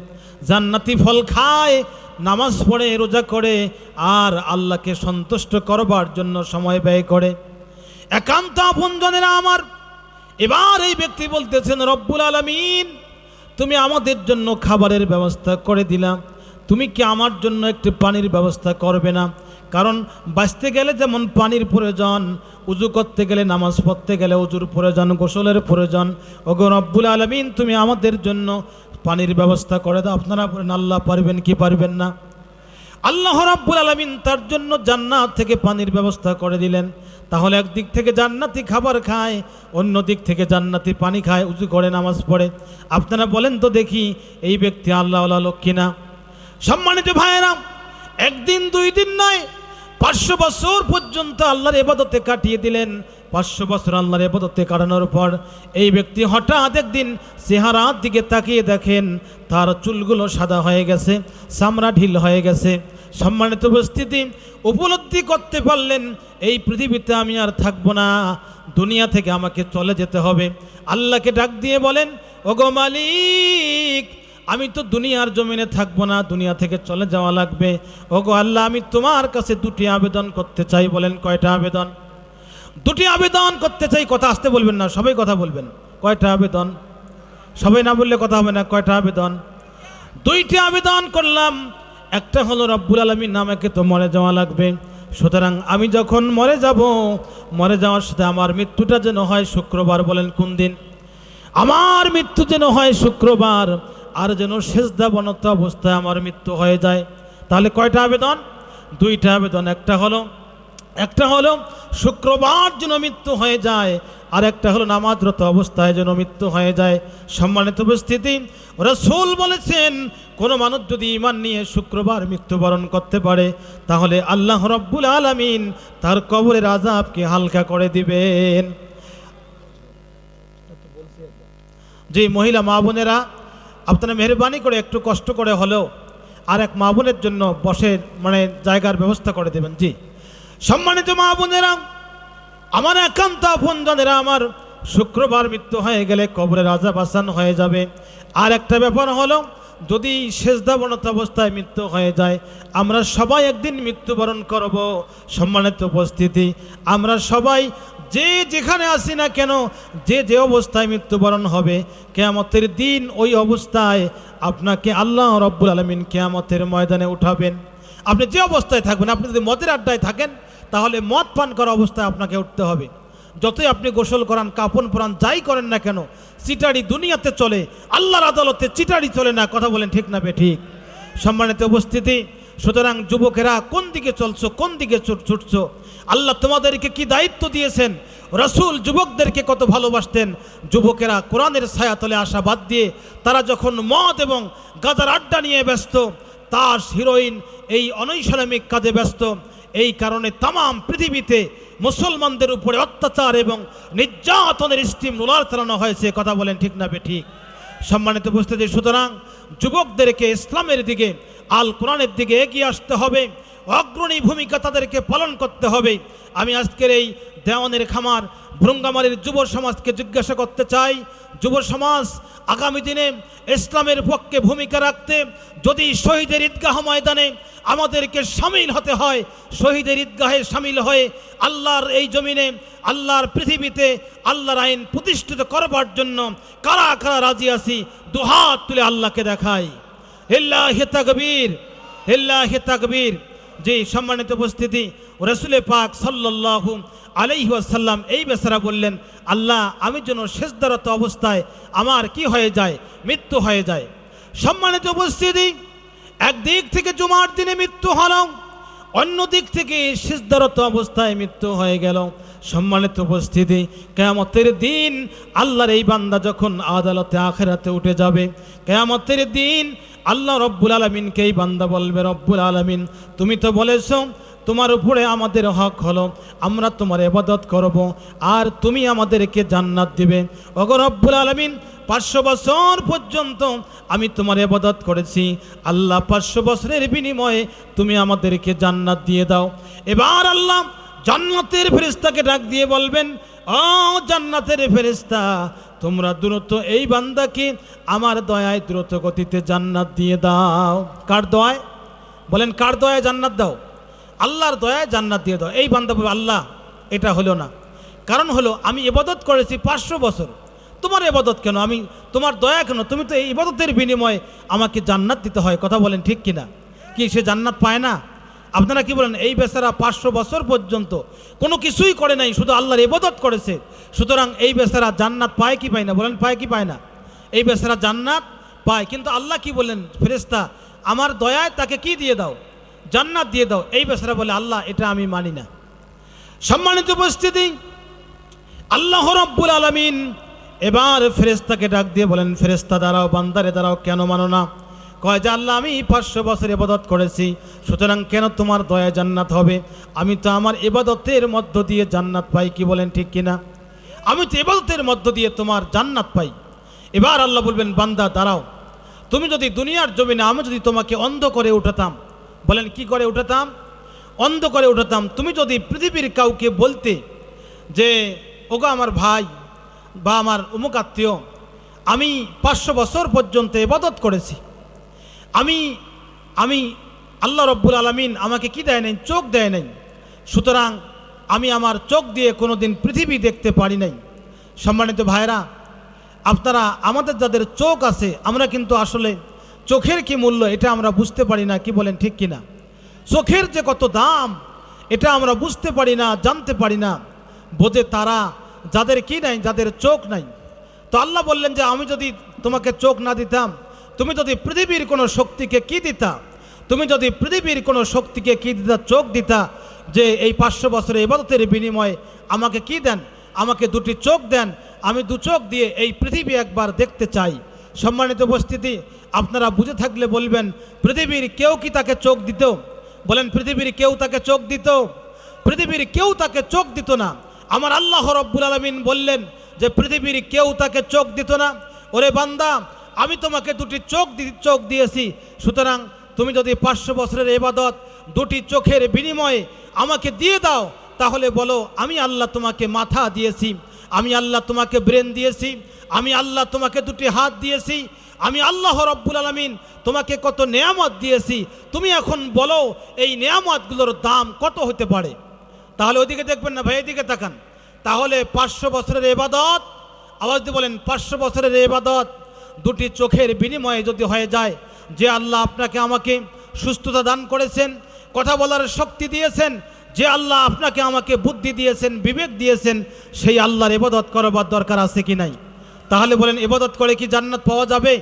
জান্নাতি ফল খায়, নামাজ পড়ে, রোজা করে, আর আল্লাহকে সন্তুষ্ট করবার জন্য সময় ব্যয় করে। একান্ত আপনজনেরা আমার, এবার এই ব্যক্তি বলতেছেন, রব্বুল আলামিন তুমি আমাদের জন্য খাবারের ব্যবস্থা করে দিলাম, তুমি কি আমার জন্য একটু পানির ব্যবস্থা করবে না? কারণ বাঁচতে গেলে যেমন পানির প্রয়োজন, উজু করতে গেলে, নামাজ পড়তে গেলে উজুর প্রয়োজন, গোসলের প্রয়োজন। ওগো রব্বুল আলামিন তুমি আমাদের জন্য পানির ব্যবস্থা করে দাও। আপনারা বলেন আল্লাহ পারবেন কি পারবেন না? আল্লাহ রাব্বুল আলামিন তার জন্য জান্নাত থেকে পানির ব্যবস্থা করে দিলেন। তাহলে একদিক থেকে জান্নাতি খাবার খায়, অন্য দিক থেকে জান্নাতি পানি খায়, উজু করে নামাজ পড়ে। আপনারা বলেন তো দেখি এই ব্যক্তি আল্লাহওয়ালা লোক কিনা? সম্মানিত ভাইয়েরা, একদিন দুই দিন নয়, 500 বছর পর্যন্ত আল্লাহর ইবাদতে কাটিয়ে দিলেন। 500 বছর আল্লাহর ইবাদতে কাটানোর পর এই ব্যক্তি হঠাৎ একদিন চেহারার দিকে তাকিয়ে দেখেন তার চুলগুলো সাদা হয়ে গেছে, চামড়া ঢিল হয়ে গেছে। সম্মানিত উপস্থিতি, উপলব্ধি করতে পারলেন এই পৃথিবীতে আমি আর থাকবো না, দুনিয়া থেকে আমাকে চলে যেতে হবে। আল্লাহকে ডাক দিয়ে বলেন, ওগো মালিক, আমি তো দুনিয়ার জমিনে থাকবো না, দুনিয়া থেকে চলে যাওয়া লাগবে। ওগো আল্লাহ, আমি তোমার কাছে 2টি আবেদন করতে চাই। বলেন কয়টা আবেদন? 2টি আবেদন করতে চাই। কথা আসতে বলবেন না, সবাই কথা বলবেন। কয়টা আবেদন? সবাই না বললে কথা হবে না। কয়টা আবেদন? 2টি আবেদন করলাম। একটা হলো রব্বুল আলামিন আমাকে তো মরে যাওয়া লাগবে, সুতরাং আমি যখন মরে যাব, মরে যাওয়ার সাথে আমার মৃত্যুটা যেন হয় শুক্রবার। বলেন কোন দিন? আমার মৃত্যু যেন হয় শুক্রবার, আর যেন সেজদাবনত অবস্থায় আমার মৃত্যু হয়ে যায়। তাহলে কয়টা আবেদন? 2টা আবেদন। একটা হলো শুক্রবার যেন মৃত্যু হয়ে যায়, আর একটা হলো নামাজরত অবস্থায় যেন মৃত্যু হয়ে যায়। সম্মানিত উপস্থিতি, রাসূল বলেছেন কোন মানুষ যদি ঈমান নিয়ে শুক্রবার মৃত্যুবরণ করতে পারে, তাহলে আল্লাহ রাব্বুল আলামিন তার কবরের আযাবকে হালকা করে দিবেন। যে মহিলা মা বোনেরা, আপনারা মেহরবানি করে একটু কষ্ট করে হলেও আর এক মা বোনের জন্য বসে জায়গার ব্যবস্থা করে দেবেন। জি, সম্মানিত মা বোনেরা, আমার একান্ত আপনজনেরা, আমার শুক্রবার মৃত্যু হয়ে গেলে কবরের আযাব আসান হয়ে যাবে। আর একটা ব্যাপার হলো, যদি সেজদাবনত অবস্থায় মৃত্যু হয়ে যায়, আমরা সবাই একদিন মৃত্যুবরণ করব। সম্মানিত উপস্থিতি, আমরা সবাই যে যেখানে আসি না কেন, যে যে অবস্থায় মৃত্যুবরণ হবে, কিয়ামতের দিন ওই অবস্থায় আপনাকে আল্লাহ রাব্বুল আলামিন কিয়ামতের ময়দানে উঠাবেন। আপনি যে অবস্থায় থাকবেন, আপনি যদি মদের আড্ডায় থাকেন, তাহলে মদ পান করা অবস্থায় আপনাকে উঠতে হবে। যতই আপনি গোসল করান, কাপড় পরান, যাই করেন না কেন, চিটারি দুনিয়াতে চলে, আল্লাহর আদালতে চিটারি চলে না। কথা বলেন ঠিক না বেঠিক? সম্মানিত উপস্থিতি, সুতরাং যুবকেরা কোন দিকে চলছো, কোন দিকে ছুটছো? আল্লাহ তোমাদেরকে কি দায়িত্ব দিয়েছেন? রাসূল যুবকদেরকে কত ভালোবাসতেন। যুবকেরা কোরআনের ছায়াতলে আসা বাদ দিয়ে তারা যখন মদ এবং গাঁজার আড্ডা নিয়ে ব্যস্ত, তাস, হিরোইন, এই অনৈসলামিক কাজে ব্যস্ত, এই কারণে তামাম পৃথিবীতে মুসলমানদের উপরে অত্যাচার এবং নির্যাতনের স্টিম রোলার চালানো হয়েছে। কথা বলেন ঠিক না বেঠিক? সম্মানিত উপস্থিতি, সুতরাং যুবকদেরকে ইসলামের দিকে, আল কোরআনের দিকে এগিয়ে আসতে হবে, অগ্রণী ভূমিকা তাদেরকে পালন করতে হবে। আমি আজকের এই দেওয়ানের খামার ভ্রঙ্গামারীর যুব সমাজকে জিজ্ঞাসা করতে চাই, যুব সমাজ আগামী দিনে ইসলামের পক্ষে ভূমিকা রাখতে যদি শহীদের ঈদগাহ ময়দানে আমাদেরকে সামিল হতে হয়, শহীদের ঈদগাহে সামিল হয়ে আল্লাহর এই জমিনে, আল্লাহর পৃথিবীতে আল্লাহর আইন প্রতিষ্ঠিত করবার জন্য কারা কারা রাজি আছি? দুহাত তুলে আল্লাহকে দেখাই। লিল্লাহি তাকবীর, লিল্লাহি তাকবীর। যে সম্মানিত উপস্থিতি, রাসূল পাক সাল্লাল্লাহু আলাইহি ওয়াসাল্লাম এই বেচারা বললেন, আল্লাহ, আমি যেন সেজদারত অবস্থায় আমার কি হয়ে যায়? মৃত্যু হয়ে যায়। সম্মানিত উপস্থিতি, একদিক থেকে জুমার দিনে মৃত্যু হলো, অন্য দিক থেকে সিজদারত অবস্থায় মৃত্যু হয়ে গেল। সম্মানিত উপস্থিতি, কিয়ামতের দিন আল্লাহর এই বান্দা যখন আদালতে আখিরাতে উঠে যাবে, কিয়ামতের দিন আল্লাহ রব্বুল আলামিনকে এই বান্দা বলবে, রব্বুল আলামিন, তুমি তো বলেছো তোমার উপরে আমাদের হক হলো আমরা তোমার ইবাদত করব, আর তুমি আমাদেরকে জান্নাত দিবে। ওগো রব্বুল আলামিন, 500 বছর পর্যন্ত আমি তোমার ইবাদত করেছি, আল্লাহ 500 বছরের বিনিময়ে তুমি আমাদেরকে জান্নাত দিয়ে দাও। এবার আল্লাহ জান্নাতের ফেরেশতাকে ডাক দিয়ে বলবেন, ও জান্নাতের ফেরেশতা, তোমরা দ্রুত এই বান্দাকে আমার দয়ায় দ্রুত গতিতে জান্নাত দিয়ে দাও। কার দয়ায়? বলেন কার দয়ায় জান্নাত দাও? আল্লাহর দয়ায় জান্নাত দিয়ে দাও। এই বান্দা বলবে, আল্লাহ এটা হলো না, কারণ হলো আমি ইবাদত করেছি 500 বছর, তোমার ইবাদত কেন? আমি তোমার দয়া কেন? তুমি তো এই ইবাদতের বিনিময়ে আমাকে জান্নাত দিতে হয়। কথা বলেন ঠিক কিনা? কি সে জান্নাত পায় না? আপনারা কি বলেন? এই বেচারা 500 বছর পর্যন্ত কোনো কিছুই করে নাই, শুধু আল্লাহর ইবাদত করেছে, সুতরাং এই বেচারা জান্নাত পায় কি পায় না? বলেন পায় কি পায় না? এই বেচারা জান্নাত পায়। কিন্তু আল্লাহ কি বললেন? ফেরেশতা, আমার দয়ায় তাকে কি দিয়ে দাও? জান্নাত দিয়ে দাও। এই বেচারা বলে, আল্লাহ এটা আমি মানি না। সম্মানিত উপস্থিতি, আল্লাহ রাব্বুল আলামিন এবার ফেরেশতাকে ডাক দিয়ে বলেন, ফেরেশতা দাঁড়াও, বান্দারে দাঁড়াও, কেন মানো না? কয় যে আল্লাহ, আমি 500 বছর ইবাদত করেছি, সুতরাং কেন তোমার দয়া জান্নাত হবে? আমি তো আমার ইবাদতের মধ্য দিয়ে জান্নাত পাই, কি বলেন ঠিক কিনা? আমি তো ইবাদতের মধ্য দিয়ে তোমার জান্নাত পাই। এবার আল্লাহ বলবেন, বান্দা দাঁড়াও, তুমি যদি দুনিয়ার জমিনে আমি যদি তোমাকে অন্ধ করে উঠাতাম, বলেন কি করে উঠাতাম? অন্ধ করে উঠাতাম। তুমি যদি পৃথিবীর কাউকে বলতে যে ওগো আমার ভাই বা আমার অমুক আত্মীয়, আমি 500 বছর পর্যন্ত ইবাদত করেছি, আমি আল্লাহ রব্বুল আলামিন আমাকে কি দেয় নাই? চোখ দেয় নাই, সুতরাং আমি আমার চোখ দিয়ে কোনো দিন পৃথিবী দেখতে পারি নাই। সম্মানিত ভাইরা, আপনারা আমাদের যাদের চোখ আছে, আমরা কিন্তু আসলে চোখের কি মূল্য এটা আমরা বুঝতে পারি না, কি বলেন ঠিক কিনা? চোখের যে কত দাম এটা আমরা বুঝতে পারি না, জানতে পারি না। বোঝে তারা যাদের কি নাই, যাদের চোখ নাই। তো আল্লাহ বললেন যে আমি যদি তোমাকে চোখ না দিতাম, তুমি যদি পৃথিবীর কোনো শক্তিকে কি দিতা, তুমি যদি পৃথিবীর কোনো শক্তিকে কি দিতা? চোখ দিতা, যে এই 500 বছরের ইবাদতের বিনিময়ে আমাকে কি দেন? আমাকে 2টি চোখ দেন, আমি 2 চোখ দিয়ে এই পৃথিবী একবার দেখতে চাই। সম্মানিত উপস্থিতি, আপনারা বুঝে থাকলে বলবেন, পৃথিবীর কেউ কি তাকে চোখ দিত? বলেন, পৃথিবীর কেউ তাকে চোখ দিত? পৃথিবীর কেউ তাকে চোখ দিত না। আমার আল্লাহ রাব্বুল আলামিন বললেন যে পৃথিবীর কেউ তাকে চোখ দিত না। ওরে বান্দা, আমি তোমাকে 2টি চোখ দিয়েছি, সুতরাং তুমি যদি 500 বছরের ইবাদত 2টি চোখের বিনিময়ে আমাকে দিয়ে দাও, তাহলে বলো আমি আল্লাহ তোমাকে মাথা দিয়েছি, আমি আল্লাহ তোমাকে ব্রেন দিয়েছি, আমি আল্লাহ তোমাকে 2টি হাত দিয়েছি, আমি আল্লাহ রাব্বুল আলামিন তোমাকে কত নেয়ামত দিয়েছি। তুমি এখন বলো এই নেয়ামতগুলোর দাম কত হতে পারে? তাহলে ওইদিকে দেখবেন না ভাই, এদিকে তাকান। তাহলে 500 বছরের ইবাদত, আওয়াজ দিয়ে বলেন, 500 বছরের ইবাদত 2টি চোখের বিনিময়ে যদি হয়ে যায়, যে আল্লাহ আপনাকে আমাকে সুস্থতা দান করেছেন, কথা বলার শক্তি দিয়েছেন, যে আল্লাহ আপনাকে আমাকে বুদ্ধি দিয়েছেন, বিবেক দিয়েছেন, সেই আল্লাহর ইবাদত করবার দরকার আছে কি নাই? তাহলে বলেন, ইবাদত করে কি জান্নাত পাওয়া যাবে?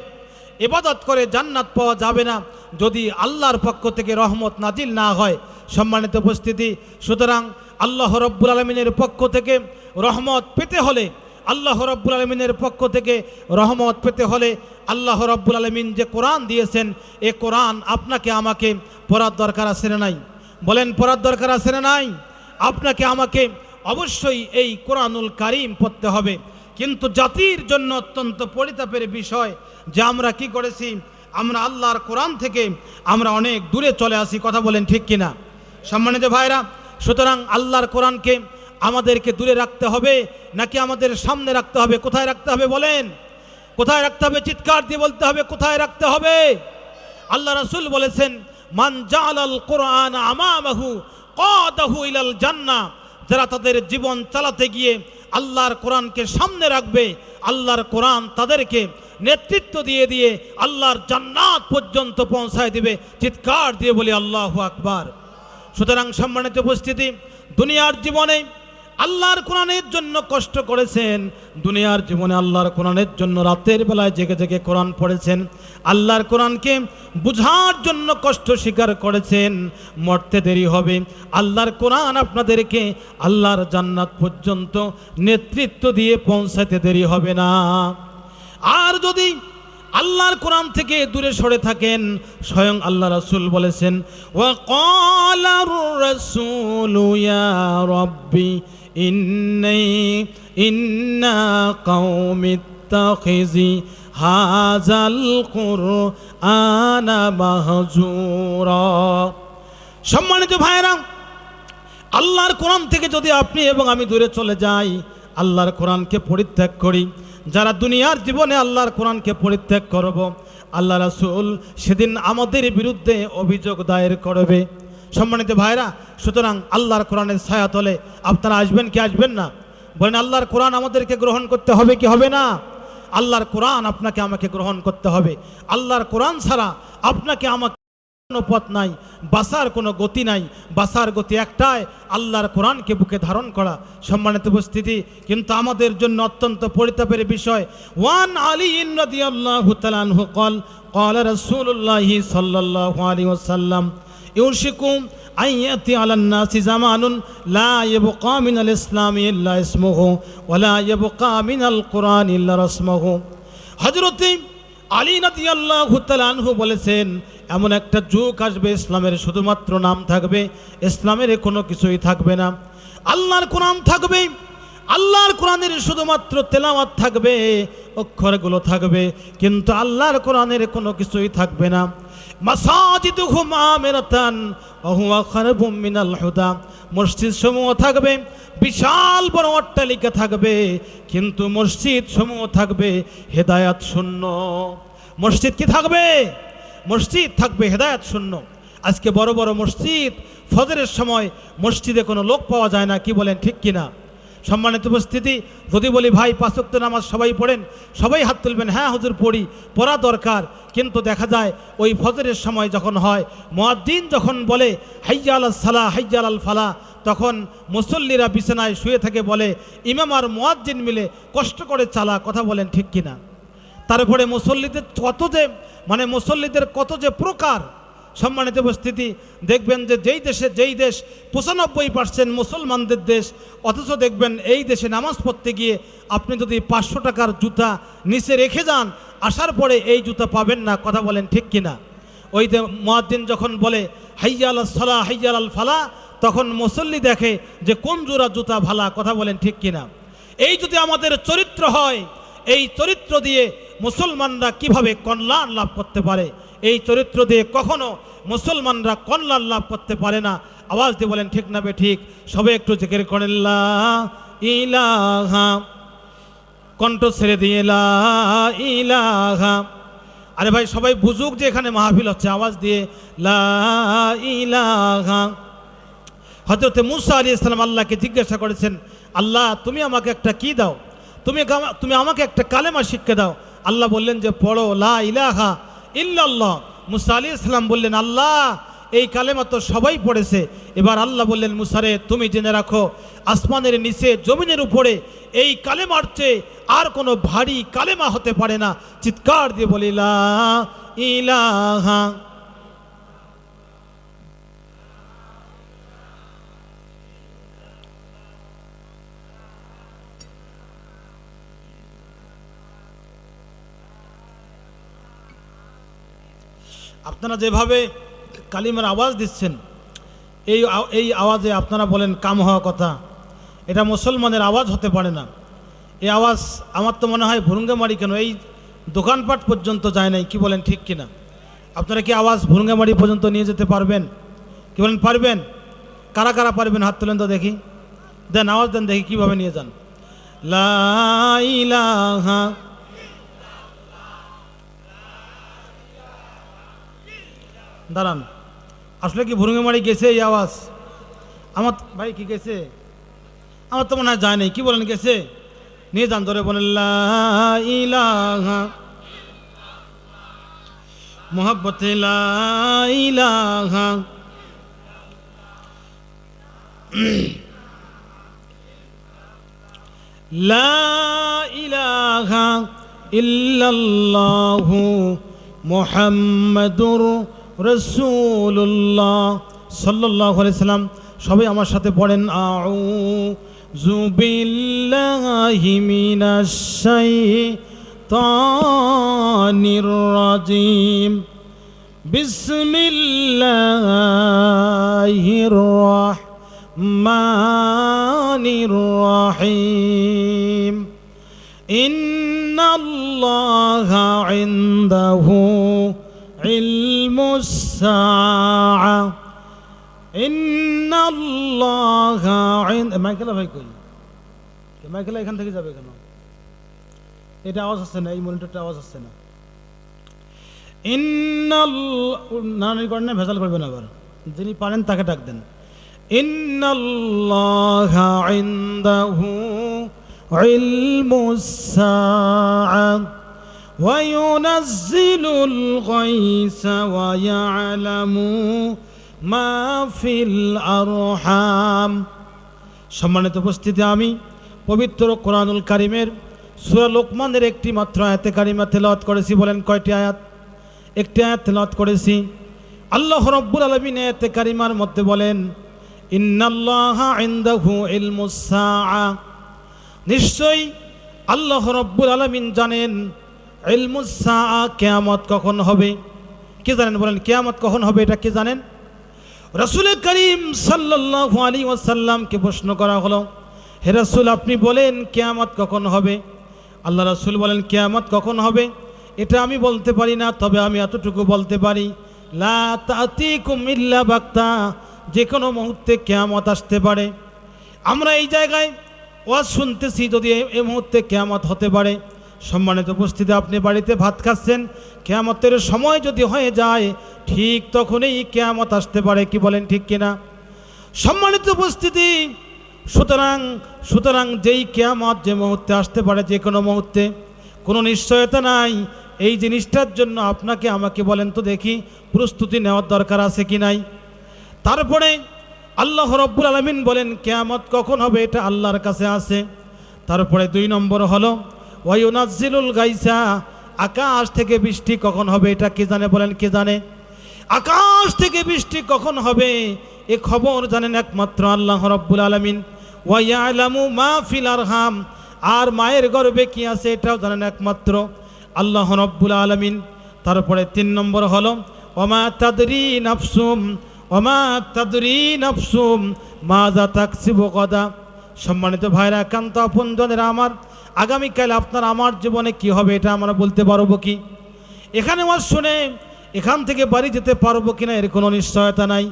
ইবাদত করে জান্নাত পাওয়া যাবে না যদি আল্লাহর পক্ষ থেকে রহমত নাজিল না হয়। সম্মানিত উপস্থিতি, সুতরাং আল্লাহ রাব্বুল আলামিনের পক্ষ থেকে রহমত পেতে হলে, আল্লাহ রাব্বুল আলামিনের পক্ষ থেকে রহমত পেতে হলে আল্লাহ রাব্বুল আলামিন যে কোরআন দিয়েছেন, এ কোরআন আপনাকে আমাকে পড়ার দরকার আছে না নাই? বলেন, পড়ার দরকার আছে না নাই? আপনাকে আমাকে অবশ্যই এই কোরআনুল কারীম পড়তে হবে। কিন্তু জাতির জন্য অত্যন্ত পরিতাপের বিষয় যে আমরা কি করেছি, আমরা আল্লাহর কোরআন থেকে আমরা অনেক দূরে চলে আসি। কথা বলেন ঠিক কিনা? সম্মানিত ভাইরা, সুতরাং আল্লাহর কোরআনকে আমাদেরকে দূরে রাখতে হবে নাকি আমাদের সামনে রাখতে হবে? কোথায় রাখতে হবে বলেন? কোথায় রাখতে হবে? চিৎকার দিয়ে বলতে হবে, কোথায় রাখতে হবে? আল্লাহ রাসূল বলেছেন, মান জাআলাল কোরআন আমামাহু কাদাহু ইলাল জান্নাহ। যারা তাদের জীবন চালাতে গিয়ে আল্লাহর কোরআনকে সামনে রাখবে, আল্লাহর কোরআন তাদেরকে নেতৃত্ব দিয়ে দিয়ে আল্লাহর জান্নাত পর্যন্ত পৌঁছায় দিবে। চিৎকার দিয়ে বলি আল্লাহু আকবার। সুতরাং সম্মানিত উপস্থিতি, দুনিয়ার জীবনে আল্লাহর কোরআনের জন্য কষ্ট করেছেন, দুনিয়ার জীবনে আল্লাহর কোরআনের জন্য রাতের বেলায় জেগে জেগে কোরআন পড়েছেন, আল্লাহর কোরআনকে বুঝার জন্য কষ্ট স্বীকার করেছেন। মরতে দেরি হবে, আল্লাহর কোরআন আপনাদেরকে আল্লাহর জান্নাত পর্যন্ত নেতৃত্ব দিয়ে পৌঁছাতে দেরি হবে না। আর যদি আল্লাহর কোরআন থেকে দূরে সরে থাকেন, স্বয়ং আল্লাহ রাসূল বলেছেন, ওয়া ক্বালার রাসূলু ইয়া রাব্বি ইন্না কওমিত্তাখিজি হাযাল কুরআনা মাহজুরা। সম্মানিত ভাইরা, আল্লাহর কোরআন থেকে যদি আপনি এবং আমি দূরে চলে যাই, আল্লাহর কোরআনকে পরিত্যাগ করি, যারা দুনিয়ার জীবনে আল্লাহর কোরআনকে পরিত্যাগ করব, আল্লাহ রাসূল সেদিন আমাদের বিরুদ্ধে অভিযোগ দায়ের করবে। সম্মানিত ভাইরা, সুতরাং আল্লাহর কোরআনের ছায়াতলে আপনারা আসবেন কি আসবেন না? বলেন, আল্লাহর কোরআন আমাদেরকে গ্রহণ করতে হবে কি হবে না? আল্লাহর কোরআন আপনাকে আমাকে গ্রহণ করতে হবে। আল্লাহর কোরআন ছাড়া আপনাকে আমাকে কোনো পথ নাই, বাঁচার কোনো গতি নাই। বাঁচার গতি একটাই, আল্লাহর কোরআনকে বুকে ধারণ করা। সম্মানিত উপস্থিতি, কিন্তু আমাদের জন্য অত্যন্ত পরিতাপের বিষয়, ওয়ান আলী রাদিয়াল্লাহু তাআলা আনহু ক্বাল ক্বালা রাসূলুল্লাহি সাল্লাল্লাহু আলাইহি ওয়াসাল্লাম ইউশিকুম আইয়াতি আলান নাসি জামানুন লা ইয়াবকা মিনাল ইসলামি ইল্লা ইসমুহু ওয়া লা ইয়াবকা মিনাল কুরআন ইল্লা রাসমুহু। হযরতে আলী রাদিয়াল্লাহু তাআলা আনহু বলেছেন, এমন একটা যুগ আসবে ইসলামের শুধুমাত্র নাম থাকবে, ইসলামের কোনো কিছুই থাকবে না। আল্লাহর কোরআন থাকবে, আল্লাহর কোরআনের শুধুমাত্র তেলাওয়াত থাকবে, অক্ষরগুলো থাকবে, কিন্তু আল্লাহর কোরআনের কোনো কিছুই থাকবে না। মাসাজিদুহুম আমিরাতান ওয়া হুয়া খারবুম মিনাল হুদা, মসজিদ সমূহ থাকবে, বিশাল বড় অট্টালিকা থাকবে, কিন্তু মসজিদ সমূহ থাকবে হেদায়াত শূন্য। মসজিদ কি থাকবে? মসজিদ থাকবে হেদায়াত শূন্য। আজকে বড় বড় মসজিদ, ফজরের সময় মসজিদে কোনো লোক পাওয়া যায় না, কি বলেন ঠিক কিনা? সম্মানিত উপস্থিতি, যদি বলি ভাই 5 ওয়াক্ত নামাজ সবাই পড়েন, সবাই হাত তুলবেন, হ্যাঁ হুজুর পড়ি, পড়া দরকার। কিন্তু দেখা যায় ওই ফজরের সময় যখন হয়, মুয়াজ্জিন যখন বলে হাইয়া আলাস সালাহ হাইয়া আলাল ফালাহ, তখন মুসল্লিরা বিছানায় শুয়ে থেকে বলে ইমাম আর মুয়াজ্জিন মিলে কষ্ট করে চালা, কথা বলেন ঠিক কিনা? তারপরে মুসল্লিদের কত যে প্রকার। সম্মানিত উপস্থিতি, দেখবেন যে যেই দেশ 95% মুসলমানদের দেশ, অথচ দেখবেন এই দেশে নামাজ পড়তে গিয়ে আপনি যদি 500 টাকার জুতা নিচে রেখে যান, আসার পরে এই জুতা পাবেন না, কথা বলেন ঠিক কিনা? ওই যে মুয়াজ্জিন যখন বলে হাইয়া আলাস সালাহ হাইয়া আলাল ফালাহ, তখন মুসল্লি দেখে যে কোন জোড়া জুতা ভালা, কথা বলেন ঠিক কিনা? এই যদি আমাদের চরিত্র হয়, এই চরিত্র দিয়ে মুসলমানরা কিভাবে কল্যাণ লাভ করতে পারে? এই চরিত্র দিয়ে কখনো মুসলমানরা কল্যাণ লাভ করতে পারে না। আওয়াজ দিয়ে বলেন ঠিক না বে ঠিক? সবাই একটু জিকির করেন লা ইলাহা, কণ্ঠ ছেড়ে দিয়ে লা ইলাহা। আরে ভাই সবাই বুঝুক যে এখানে মাহফিল হচ্ছে, আওয়াজ দিয়ে লা ইলাহা। হযরত মূসা আলাইহিস সালাম আল্লাহকে জিজ্ঞাসা করেছেন, আল্লাহ তুমি আমাকে একটা কি দাও, তুমি আমাকে একটা কালেমা শিক্ষা দাও। আল্লাহ বললেন যে পড়ো লা ইলাহা ইল্লাল্লাহ। মূসা আলাইহিস সালাম বললেন, আল্লাহ এই কালেমা তো সবাই পড়েছে। এবার আল্লাহ বললেন, মূসারে তুমি জেনে রাখো, আসমানের নিচে জমিনের উপরে এই কালেমার চেয়ে আর কোনো ভারী কালেমা হতে পারে না। চিৎকার দিয়ে বলি লা ইলাহা। আপনারা যেভাবে কালিমার আওয়াজ দিচ্ছেন, এই আওয়াজে আপনারা বলেন কাম হওয়া কথা, এটা মুসলমানের আওয়াজ হতে পারে না। এই আওয়াজ আমার তো মনে হয় ভুরুঙ্গামারি কেন এই দোকানপাট পর্যন্ত যায় নাই, কি বলেন ঠিক কিনা? আপনারা কি আওয়াজ ভুরুঙ্গামারি পর্যন্ত নিয়ে যেতে পারবেন? কি বলেন পারবেন? কারা কারা পারবেন হাত তুলেন তো দেখি, দেন আওয়াজ দেন দেখি কিভাবে নিয়ে যান। লা ইলাহা, দাঁড়ান, আসলে কি ভুরুঙ্গামারি গেছে এই আওয়াজ? আমার ভাই কি গেছে? আমার তো মনে হয় যায় নাই, কি বলেন গেছে? নিয়ে যান ধরে বলেন লা ইলাহা মুহাব্বতে লা ইলাহা। লা ইলাহা ইল্লাল্লাহু মুহাম্মাদুর রাসূলুল্লাহ সাল্লাল্লাহু আলাইহি সাল্লাম। সবাই আমার সাথে পড়েন আউযু বিল্লাহি মিনাশ শাইতানির রাজিম বিসমিল্লাহির রাহমানির রাহিম। ইন্নাল্লাহা ইনদাহু ইলমুস সাআ। ইন্নাল্লাহা মাইকেলা ভাই কই? মাইকেলা এখান থেকে যাবে কেন? এটা আওয়াজ হচ্ছে না, এই মনিটরটা আওয়াজ হচ্ছে না। নানি করেন না, ভেজাল করবেন আবার। যিনি পারেন তাকে ডাক দেন। ইন্নাল্লাহা ইনদাহু ইলমুস সাআ ওয়া ইউনাজ্জিলুল গায়সা ওয়া ইয়ালামু মা ফিল আরহাম। সম্মানিত উপস্থিতি, আমি পবিত্র কোরআনুল কারীমের সূরা লোকমানের একটি মাত্র আয়াতে কারিমা তেলাওয়াত করেছি। বলেন কয়টি আয়াত? একটি আয়াত তেলাওয়াত করেছি। আল্লাহ রাব্বুল আলামিন আয়াতে কারিমার মধ্যে বলেন, ইন্নাল্লাহা ইনদাহু ইলমুস সাআ, নিশ্চয়ই আল্লাহ রাব্বুল আলামিন জানেন ইলমুস সাআ, কিয়ামত কখন হবে। কে জানেন বলেন, কিয়ামত কখন হবে এটা কে জানেন? রাসূল করিম সাল্লাল্লাহু আলাইহি ওয়াসাল্লামকে প্রশ্ন করা হলো, হে রাসূল আপনি বলেন কিয়ামত কখন হবে। আল্লাহ রাসূল বলেন, কিয়ামত কখন হবে এটা আমি বলতে পারি না, তবে আমি এতটুকু বলতে পারি, লা তাতিকুম ইল্লা বাগতা, যে কোনো মুহূর্তে কিয়ামত আসতে পারে। আমরা এই জায়গায় ওয়াজ শুনতেছি, যদি এই মুহূর্তে কিয়ামত হতে পারে। সম্মানিত উপস্থিতি, আপনি বাড়িতে ভাত খাচ্ছেন, কিয়ামতের সময় যদি হয়ে যায় ঠিক তখনই কিয়ামত আসতে পারে, কি বলেন ঠিক কিনা? সম্মানিত উপস্থিতি, সুতরাং যেই কিয়ামত যে মুহূর্তে আসতে পারে, যে কোনো মুহূর্তে, কোনো নিশ্চয়তা নাই। এই জিনিসটার জন্য আপনাকে আমাকে বলেন তো দেখি প্রস্তুতি নেওয়ার দরকার আছে কি নাই? তারপরে আল্লাহ রাব্বুল আলামিন বলেন কিয়ামত কখন হবে এটা আল্লাহর কাছে আছে। তারপরে 2 নম্বর হলো ওয়ায়ুনাজ্জিলুল গাইসা, আকাশ থেকে বৃষ্টি কখন হবে এটা কে জানে বলেন, কে জানে? আকাশ থেকে বৃষ্টি কখন হবে এ খবর জানেন একমাত্র আল্লাহ রাব্বুল আলামিন। ওয়া ইয়ালামু মা ফিল আরহাম, আর মায়ের গর্ভে কি আছে এটাও জানেন একমাত্র আল্লাহ রাব্বুল আলামিন। তারপরে 3 নম্বর হলো ওমা তাদরি নাফসুম মাযা তাকসিবু গাদা। সম্মানিত ভাইরা, একান্ত আপনজনেরা আমার, আগামীকাল আপনার আমার জীবনে কি হবে এটা আমরা বলতে পারবো কি? এখানে ওয়াজ শুনে এখান থেকে বাড়ি যেতে পারবো কিনা এর কোনো নিশ্চয়তা নাই।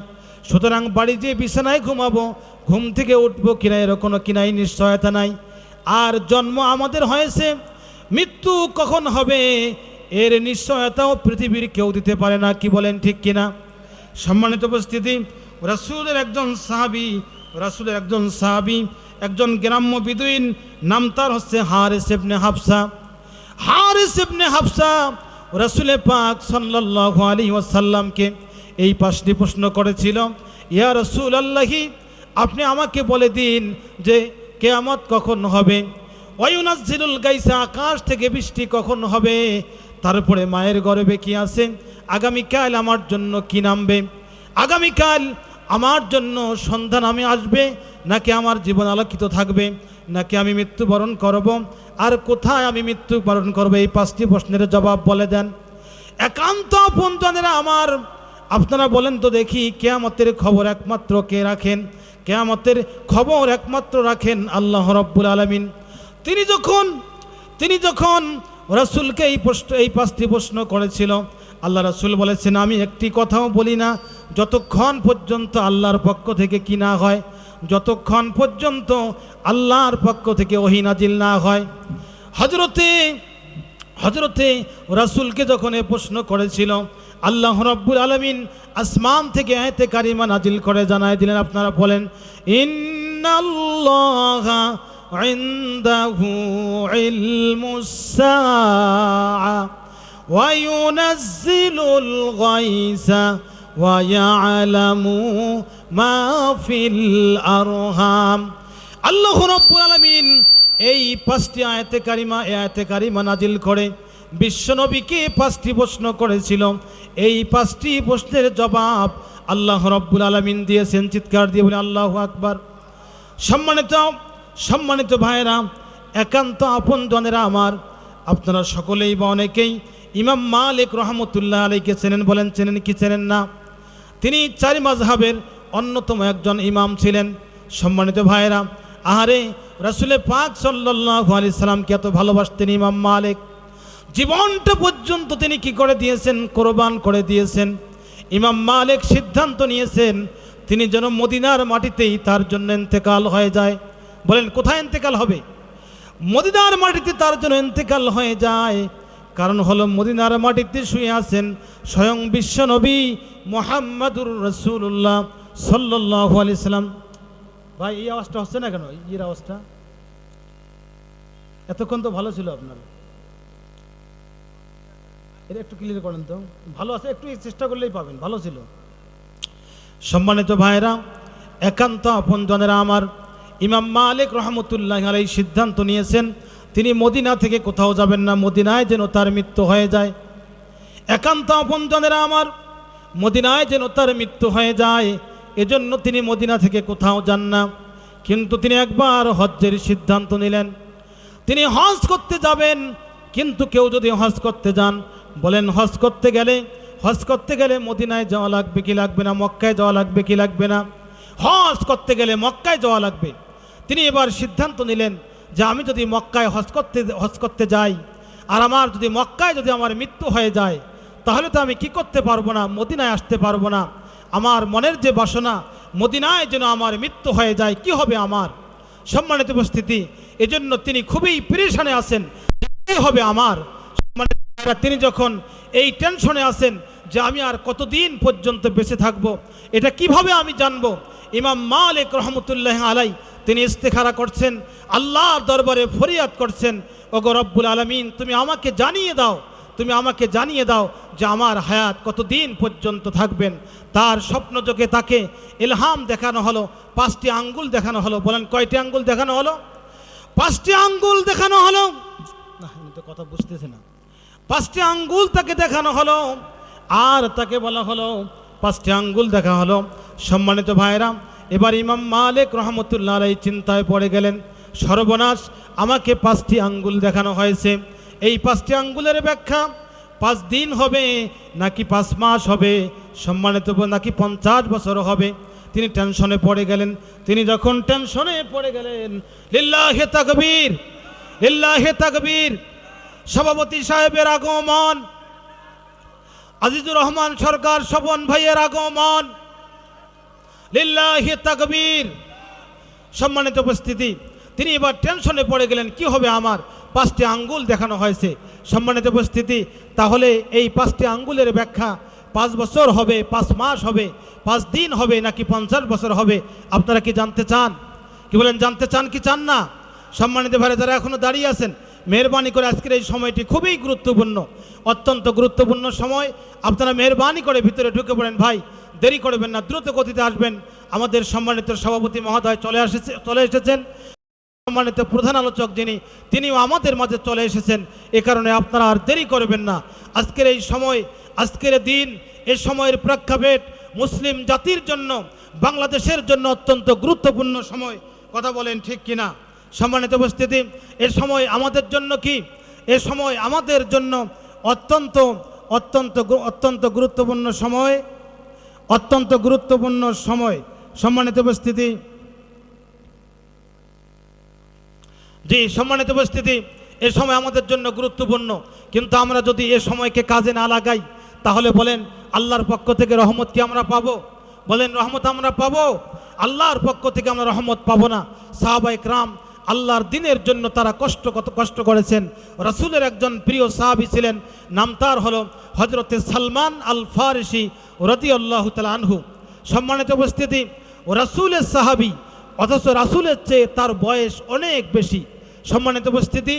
সুতরাং বাড়ি যেয়ে বিছানায় ঘুমাবো, ঘুম থেকে উঠবো কিনা এর কোনো কিনাই নিশ্চয়তা নাই। আর জন্ম আমাদের হয়েছে, মৃত্যু কখন হবে এর নিশ্চয়তাও পৃথিবীর কেউ দিতে পারে না, কি বলেন ঠিক কিনা? সম্মানিত উপস্থিতি, রাসূলের একজন সাহাবী, একজন গ্রাম্য বিদুইন, নাম তার হচ্ছে হারিস ইবনে হাফসা রাসূল পাক সাল্লাল্লাহু আলাইহি ওয়াসাল্লামকে এই 5টি প্রশ্ন করেছিল, ইয়া রাসূলুল্লাহি, আপনি আমাকে বলে দিন যে কিয়ামত কখন হবে। ওয়ায়ুনাজ্জিলুল গাইসা, আকাশ থেকে বৃষ্টি কখন হবে। তারপরে মায়ের গর্ভে কি আছে, আগামীকাল আমার জন্য কি নামবে, আগামীকাল আমার জন্য সন্ধ্যা নামে আসবে, নাকি আমার জীবন আলোকিত থাকবে, নাকি আমি মৃত্যুবরণ করব, আর কোথায় আমি মৃত্যুবরণ করব। এই 5টি প্রশ্নের জবাব বলে দেন। একান্ত আপনজনেরা আমার, আপনারা বলেন তো দেখি কিয়ামতের খবর একমাত্র কে রাখেন? কিয়ামতের খবর একমাত্র রাখেন আল্লাহ রাব্বুল আলামিন। তিনি যখন রাসূলকে এই 5টি প্রশ্ন করেছিল, আল্লাহ রাসূল বলেছেন, আমি একটি কথাও বলি না যতক্ষণ পর্যন্ত আল্লাহর পক্ষ থেকে কি না হয়, যতক্ষণ পর্যন্ত আল্লাহর পক্ষ থেকে ওহী নাজিল না হয়। হযরতে রাসূলকে যখন এই প্রশ্ন করেছিল, আল্লাহ রাব্বুল আলামিন আসমান থেকে আয়াতে কারিমা নাজিল করে জানায় দিলেন, আপনারা বলেন, ইন্নাল্লাহা ইনদাহু ইলমুস সাআ ওয়া ইউনাজ্জিলুল গায়সা ওয়া ইয়ালামু মা ফিল আরহাম। আল্লাহ রাব্বুল আলামিন এই 5টি আয়াতে কারিমা নাজিল করে বিশ্বনবীকে 5টি প্রশ্ন করেছিল। এই 5টি প্রশ্নের জবাব আল্লাহ রাব্বুল আলামিন দিয়েছেন। চিৎকার দিয়ে বলে আল্লাহু আকবার। সম্মানিত ভাইয়েরা, একান্ত আপনজনেরা আমার, আপনারা সকলেই বা অনেকেই ইমাম মালিক রহমতুল্লাহ আলাইকে চেনেন, বলেন চেনেন কি চেনেন না? তিনি 4 মাযহাবের অন্যতম একজন ইমাম ছিলেন। সম্মানিত ভাইয়েরা, আহারে রাসূল পাক সাল্লাল্লাহু আলাইহি সাল্লামকে এত ভালোবাসতেন ইমাম মালিক, জীবনটা পর্যন্ত তিনি কি করে দিয়েছেন, কোরবান করে দিয়েছেন। ইমাম মালিক সিদ্ধান্ত নিয়েছেন তিনি যেন মদিনার মাটিতেই তার জন্য ইন্তেকাল হয়ে যায়। বলেন কোথায় ইন্তেকাল হবে? মদিনার মাটিতে তার জন্য ইন্তেকাল হয়ে যায়। কারণ হলো মদিনার মাটিতে শুয়ে আছেন স্বয়ং বিশ্বনবী মুহাম্মদুর রাসূলুল্লাহ সাল্লাল্লাহু আলাইহি সাল্লাম। ভাই এই আওয়াজটা হচ্ছে না কেন? এই আওয়াজটা এতক্ষণ তো ভালো ছিল আপনার, এটা একটু ক্লিয়ার করেন তো। ভালো আছে, একটু চেষ্টা করলেই পাবেন, ভালো ছিল। সম্মানিত ভাইরা, একান্ত আপনজনেরা আমার, ইমাম মালিক রহমতুল্লাহ আলাইহি সিদ্ধান্ত নিয়েছেন তিনি মদিনা থেকে কোথাও যাবেন না, মদিনায় যেন তার মৃত্যু হয়ে যায়। একান্ত আপনজনেরা আমার, মদিনায় যেন তার মৃত্যু হয়ে যায়, এজন্য তিনি মদিনা থেকে কোথাও যান না। কিন্তু তিনি একবার হজ্জের সিদ্ধান্ত নিলেন, তিনি হজ করতে যাবেন। কিন্তু কেউ যদি হজ করতে যান, বলেন হজ করতে গেলে মদিনায় যাওয়া লাগবে কি লাগবে না, মক্কায় যাওয়া লাগবে কি লাগবে না? হজ করতে গেলে মক্কায় যাওয়া লাগবে। তিনি এবার সিদ্ধান্ত নিলেন যে আমি যদি মক্কায় হজ করতে যাই, আর আমার যদি মক্কায় যদি আমার মৃত্যু হয়ে যায়, তাহলে তো আমি কি করতে পারবো না, মদিনায় আসতে পারবো না। আমার মনের যে বাসনা, মদিনায় যেন আমার মৃত্যু হয়ে যায়, কি হবে আমার? সম্মানিত উপস্থিতি, এজন্য তিনি খুবই পেরেশানে আছেন, কি হবে আমার? তিনি যখন এই টেনশনে আছেন যে আমি আর কতদিন পর্যন্ত বেঁচে থাকব, এটা কিভাবে আমি জানবো? ইমাম মালিক রহমতুল্লাহ আলাই তিনি ইস্তেখারা করছেন, আল্লাহর দরবারে ফরিয়াদ করছেন, ওগো রব্বুল আলামিন, তুমি আমাকে জানিয়ে দাও যে আমার হায়াত কতদিন পর্যন্ত থাকবেন। তার স্বপ্নযোগে তাকে ইলহাম দেখানো হলো, 5টি আঙ্গুল দেখানো হলো। বলেন কয়টি আঙ্গুল দেখানো হলো? 5টি আঙ্গুল দেখানো হলো। না, আমি তো কথা বুঝতেছি না। 5টি আঙ্গুল তাকে দেখানো হলো, আর তাকে বলা হলো 5টি আঙ্গুল দেখা হলো। সম্মানিত ভাইরা, এবার ইমাম মালিক রহমতুল্লাহ আলাইহি চিন্তায় পড়ে গেলেন, সর্বনাশ, আমাকে 5টি আঙ্গুল দেখানো হয়েছে, এই 5টি আঙ্গুলের ব্যাখ্যা 5 দিন হবে নাকি 5 মাস হবে, সম্মানিত নাকি 50 বছর হবে? তিনি টেনশনে পড়ে গেলেন। তিনি যখন টেনশনে পড়ে গেলেন, লিল্লাহি তাকবীর, লিল্লাহি তাকবীর, সভাপতি সাহেবের আগমন, আজিজুর রহমান সরকার স্বপন ভাইয়ের আগমন, লিল্লাহি তাকবীর। সম্মানিত উপস্থিতি, তিনি এবার টেনশনে পড়ে গেলেন, কি হবে আমার? 5টি আঙ্গুল দেখানো হয়েছে। সম্মানিত উপস্থিতি, তাহলে এই 5টি আঙ্গুলের ব্যাখ্যা 5 বছর হবে, 5 মাস হবে, 5 দিন হবে নাকি 50 বছর হবে? আপনারা কি জানতে চান? কি বলেন, জানতে চান কি চান না? সম্মানিত ভাইরা যারা এখনো দাঁড়িয়ে আছেন, মেহরবানি করে আজকের এই সময়টি খুবই গুরুত্বপূর্ণ, অত্যন্ত গুরুত্বপূর্ণ সময়। আপনারা মেহরবানি করে ভিতরে ঢুকে পড়েন ভাই, দেরি করবেন না, দ্রুত গতিতে আসবেন। আমাদের সম্মানিত সভাপতি মহোদয় চলে এসেছেন। সম্মানিত প্রধান আলোচক তিনিও আমাদের মাঝে চলে এসেছেন। এ কারণে আপনারা আর দেরি করবেন না। আজকের এই সময়, আজকের দিন, এই সময়ের প্রেক্ষাপট মুসলিম জাতির জন্য, বাংলাদেশের জন্য অত্যন্ত গুরুত্বপূর্ণ সময়। কথা বলেন ঠিক কিনা? সম্মানিত উপস্থিতি, এ সময় আমাদের জন্য কি? এ সময় আমাদের জন্য অত্যন্ত অত্যন্ত অত্যন্ত গুরুত্বপূর্ণ সময়, অত্যন্ত গুরুত্বপূর্ণ সময়। সম্মানিত উপস্থিতি, জি সম্মানিত উপস্থিতি, এ সময় আমাদের জন্য গুরুত্বপূর্ণ। কিন্তু আমরা যদি এ সময়কে কাজে না লাগাই, তাহলে বলেন আল্লাহর পক্ষ থেকে রহমত কি আমরা পাবো? বলেন রহমত আমরা পাবো? আল্লাহর পক্ষ থেকে আমরা রহমত পাবো না। সাহাবায়ে কেরাম আল্লাহর দিনের জন্য তারা কত কষ্ট করেছেন। রাসূলের একজন প্রিয় সাহাবী ছিলেন, নাম তার হলো হযরতে সালমান আল ফারিসি রাদিয়াল্লাহু তাআলা আনহু। সম্মানিত উপস্থিতি, রাসূলের সাহাবী, অথচ রাসূলের চেয়ে তার বয়স অনেক বেশি। সম্মানিত উপস্থিতি,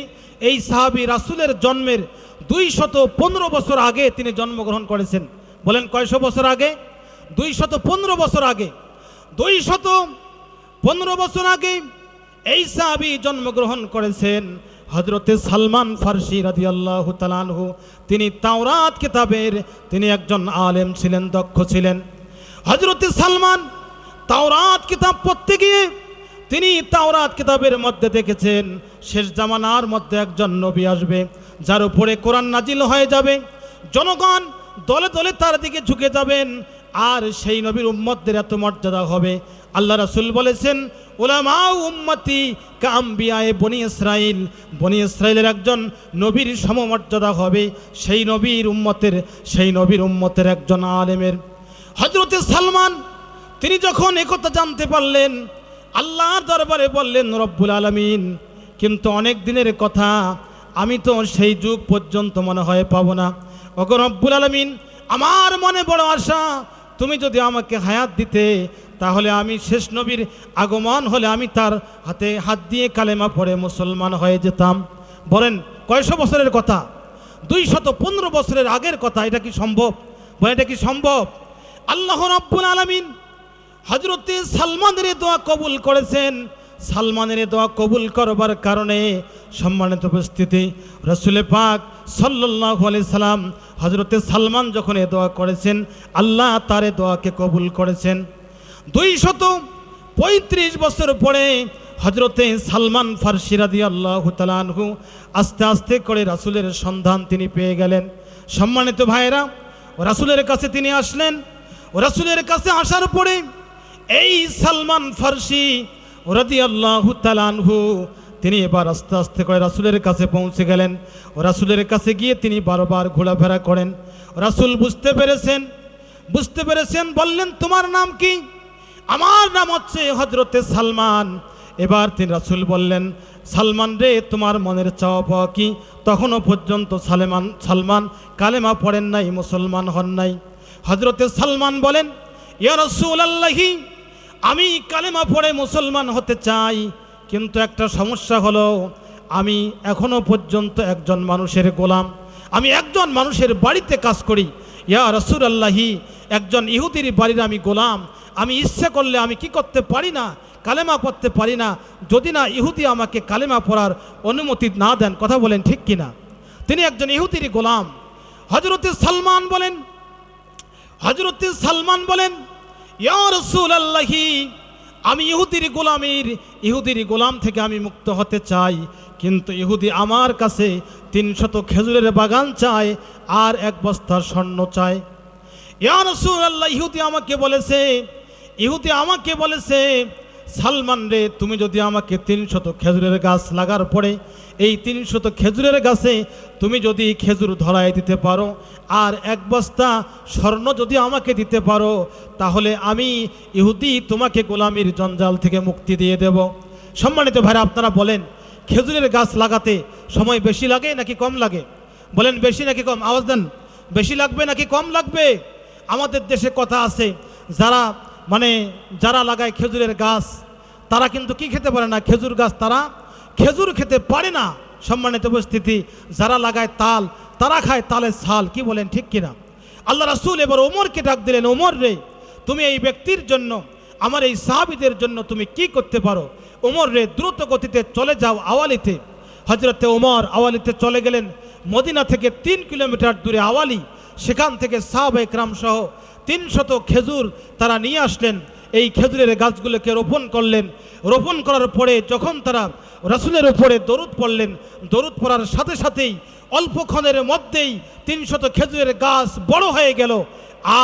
এই সাহাবী রাসূলের জন্মের 215 বছর আগে তিনি জন্মগ্রহণ করেছেন। বলেন কয়শো বছর আগে? 215 বছর আগে। 215 বছর আগে এই সাহাবী জন্মগ্রহণ করেছেন। হযরতে সালমান ফারসি রাদিয়াল্লাহু তাআলা আনহু, তিনি তাওরাত কিতাবের তিনি একজন আলেম ছিলেন, দক্ষ ছিলেন। হযরতে সালমান তাওরাত কিতাব পড়তে গিয়ে তিনি তাওরাত কিতাবের মধ্যে দেখেছেন শেষ জামানার মধ্যে একজন নবী আসবে, যার উপরে কোরআন নাজিল হয়ে যাবে, জনগণ দলে দলে তার দিকে ঝুঁকে যাবেন, আর সেই নবীর উম্মতদের এত মর্যাদা হবে। আল্লাহ রাসূল বলেছেন, উলামা উম্মতি কাম্বিয়ায়ে বনি ইসরাইল, বনি ইসরাইলের একজন নবীর সমমর্যাদা হবে সেই নবীর উম্মতের একজন আলেমের। হযরতে সালমান তিনি যখন একথা জানতে পারলেন, আল্লাহর দরবারে বললেন, রব্বুল আলামিন, কিন্তু অনেক দিনের কথা, আমি তো সেই যুগ পর্যন্ত মনে হয় পাবো না। ওগো রব্বুল আলামিন, আমার মনে বড় আশা, তুমি যদি আমাকে হায়াত দিতে, তাহলে আমি শেষ নবীর আগমন হলে আমি তার হাতে হাত দিয়ে কালেমা পড়ে মুসলমান হয়ে যেতাম। বলেন কয়শো বছরের কথা? 215 বছরের আগের কথা। এটা কি সম্ভব? বলেন এটা কি সম্ভব? আল্লাহ রাব্বুল আলামিন হযরতে সালমানের দোয়া কবুল করেছেন। সালমানের এ দোয়া কবুল করবার কারণে সম্মানিত উপস্থিতি রাসূল পাক সাল্লাল্লাহু আলাইহি সাল্লাম হযরতে সালমান যখন এ দোয়া করেছেন, আল্লাহ তার এ দোয়াকে কবুল করেছেন। 235 বছর পরে হযরতে সালমান ফারসি রাদিয়াল্লাহু তাআলা আনহু আস্তে আস্তে করে রাসূলের সন্ধান তিনি পেয়ে গেলেন। সম্মানিত ভাইয়েরা, রাসূলের কাছে তিনি আসলেন। রাসূলের কাছে আসার পরে এই সালমান ফারসি রাদিয়াল্লাহু তাআলা আনহু তিনি এবার আস্তে আস্তে করে রাসূলের কাছে পৌঁছে গেলেন। রাসূলের কাছে গিয়ে তিনি বারবার ঘোরাফেরা করেন। রাসূল বুঝতে পেরেছেন, বললেন, তোমার নাম কি? আমার নাম হচ্ছে হযরতে সালমান। এবার তিনি রাসূল বললেন, সালমান রে, তোমার মনের চাওয়া পাওয়া কি? তখনও পর্যন্ত সালমান কালেমা পড়েন নাই, মুসলমান হন নাই। হযরতে সালমান বলেন, ইয়া রাসূলুল্লাহি, আমি কালেমা পড়ে মুসলমান হতে চাই, কিন্তু একটা সমস্যা হলো আমি এখনো পর্যন্ত একজন মানুষের গোলাম, আমি একজন মানুষের বাড়িতে কাজ করি। ইয়া রাসূলুল্লাহি, একজন ইহুদির বাড়ির আমি গোলাম। আমি ইচ্ছা করলে আমি কি করতে পারি না? কালেমা পড়তে পারি না, যদি না ইহুদি আমাকে কালেমা পড়ার অনুমতি না দেন। কথা বলেন ঠিক কিনা? তিনি একজন ইহুদির গোলাম। হযরতে সালমান বলেন, ইয়া রাসূলুল্লাহি, আমি ইহুদির গোলাম থেকে আমি মুক্ত হতে চাই, কিন্তু ইহুদি আমার কাছে 300 খেজুরের বাগান চায় আর 1 বস্তা স্বর্ণ চায়। ইয়া রাসূলুল্লাহ, ইহুদি আমাকে বলেছে সালমান রে, তুমি যদি আমাকে 300 খেজুরের গাছ লাগার পরে এই 300 খেজুরের গাছে তুমি যদি খেজুর ধরায় দিতে পারো আর 1 বস্তা স্বর্ণ যদি আমাকে দিতে পারো, তাহলে আমি ইহুদি তোমাকে গোলামির জঞ্জাল থেকে মুক্তি দিয়ে দেব। সম্মানিত ভাইরা, আপনারা বলেন, খেজুরের গাছ লাগাতে সময় বেশি লাগে নাকি কম লাগে? বলেন, বেশি নাকি কম? আওয়াজ দেন, বেশি লাগবে নাকি কম লাগবে? আমাদের দেশে কথা আছে, যারা লাগায় খেজুরের গাছ তারা কিন্তু কি খেতে পারে না? খেজুর গাছ, তারা খেজুর খেতে পারে না। সম্মানিত উপস্থিতি, যারা লাগায় তাল, তারা খায় তালের ছাল। কি বলেন ঠিক কিনা? আল্লাহ রাসূল এবার ওমরকে ডাক দিলেন, ওমর রে, তুমি এই ব্যক্তির জন্য, আমার এই সাহাবীদের জন্য তুমি কি করতে পারো? ওমর রে, দ্রুত গতিতে চলে যাও আওয়ালিতে। হযরতে ওমর আওয়ালিতে চলে গেলেন। মদিনা থেকে 3 কিলোমিটার দূরে আওয়ালি, সেখান থেকে সাহাবায়ে কেরাম সহ 300 খেজুর তারা নিয়ে আসলেন। এই খেজুরের গাছগুলোকে রোপণ করলেন। রোপণ করার পরে যখন তারা রাসূলের উপরে দরুদ পড়লেন, দরুদ পড়ার সাথে সাথেই অল্পক্ষণের মধ্যেই 300 খেজুরের গাছ বড় হয়ে গেল।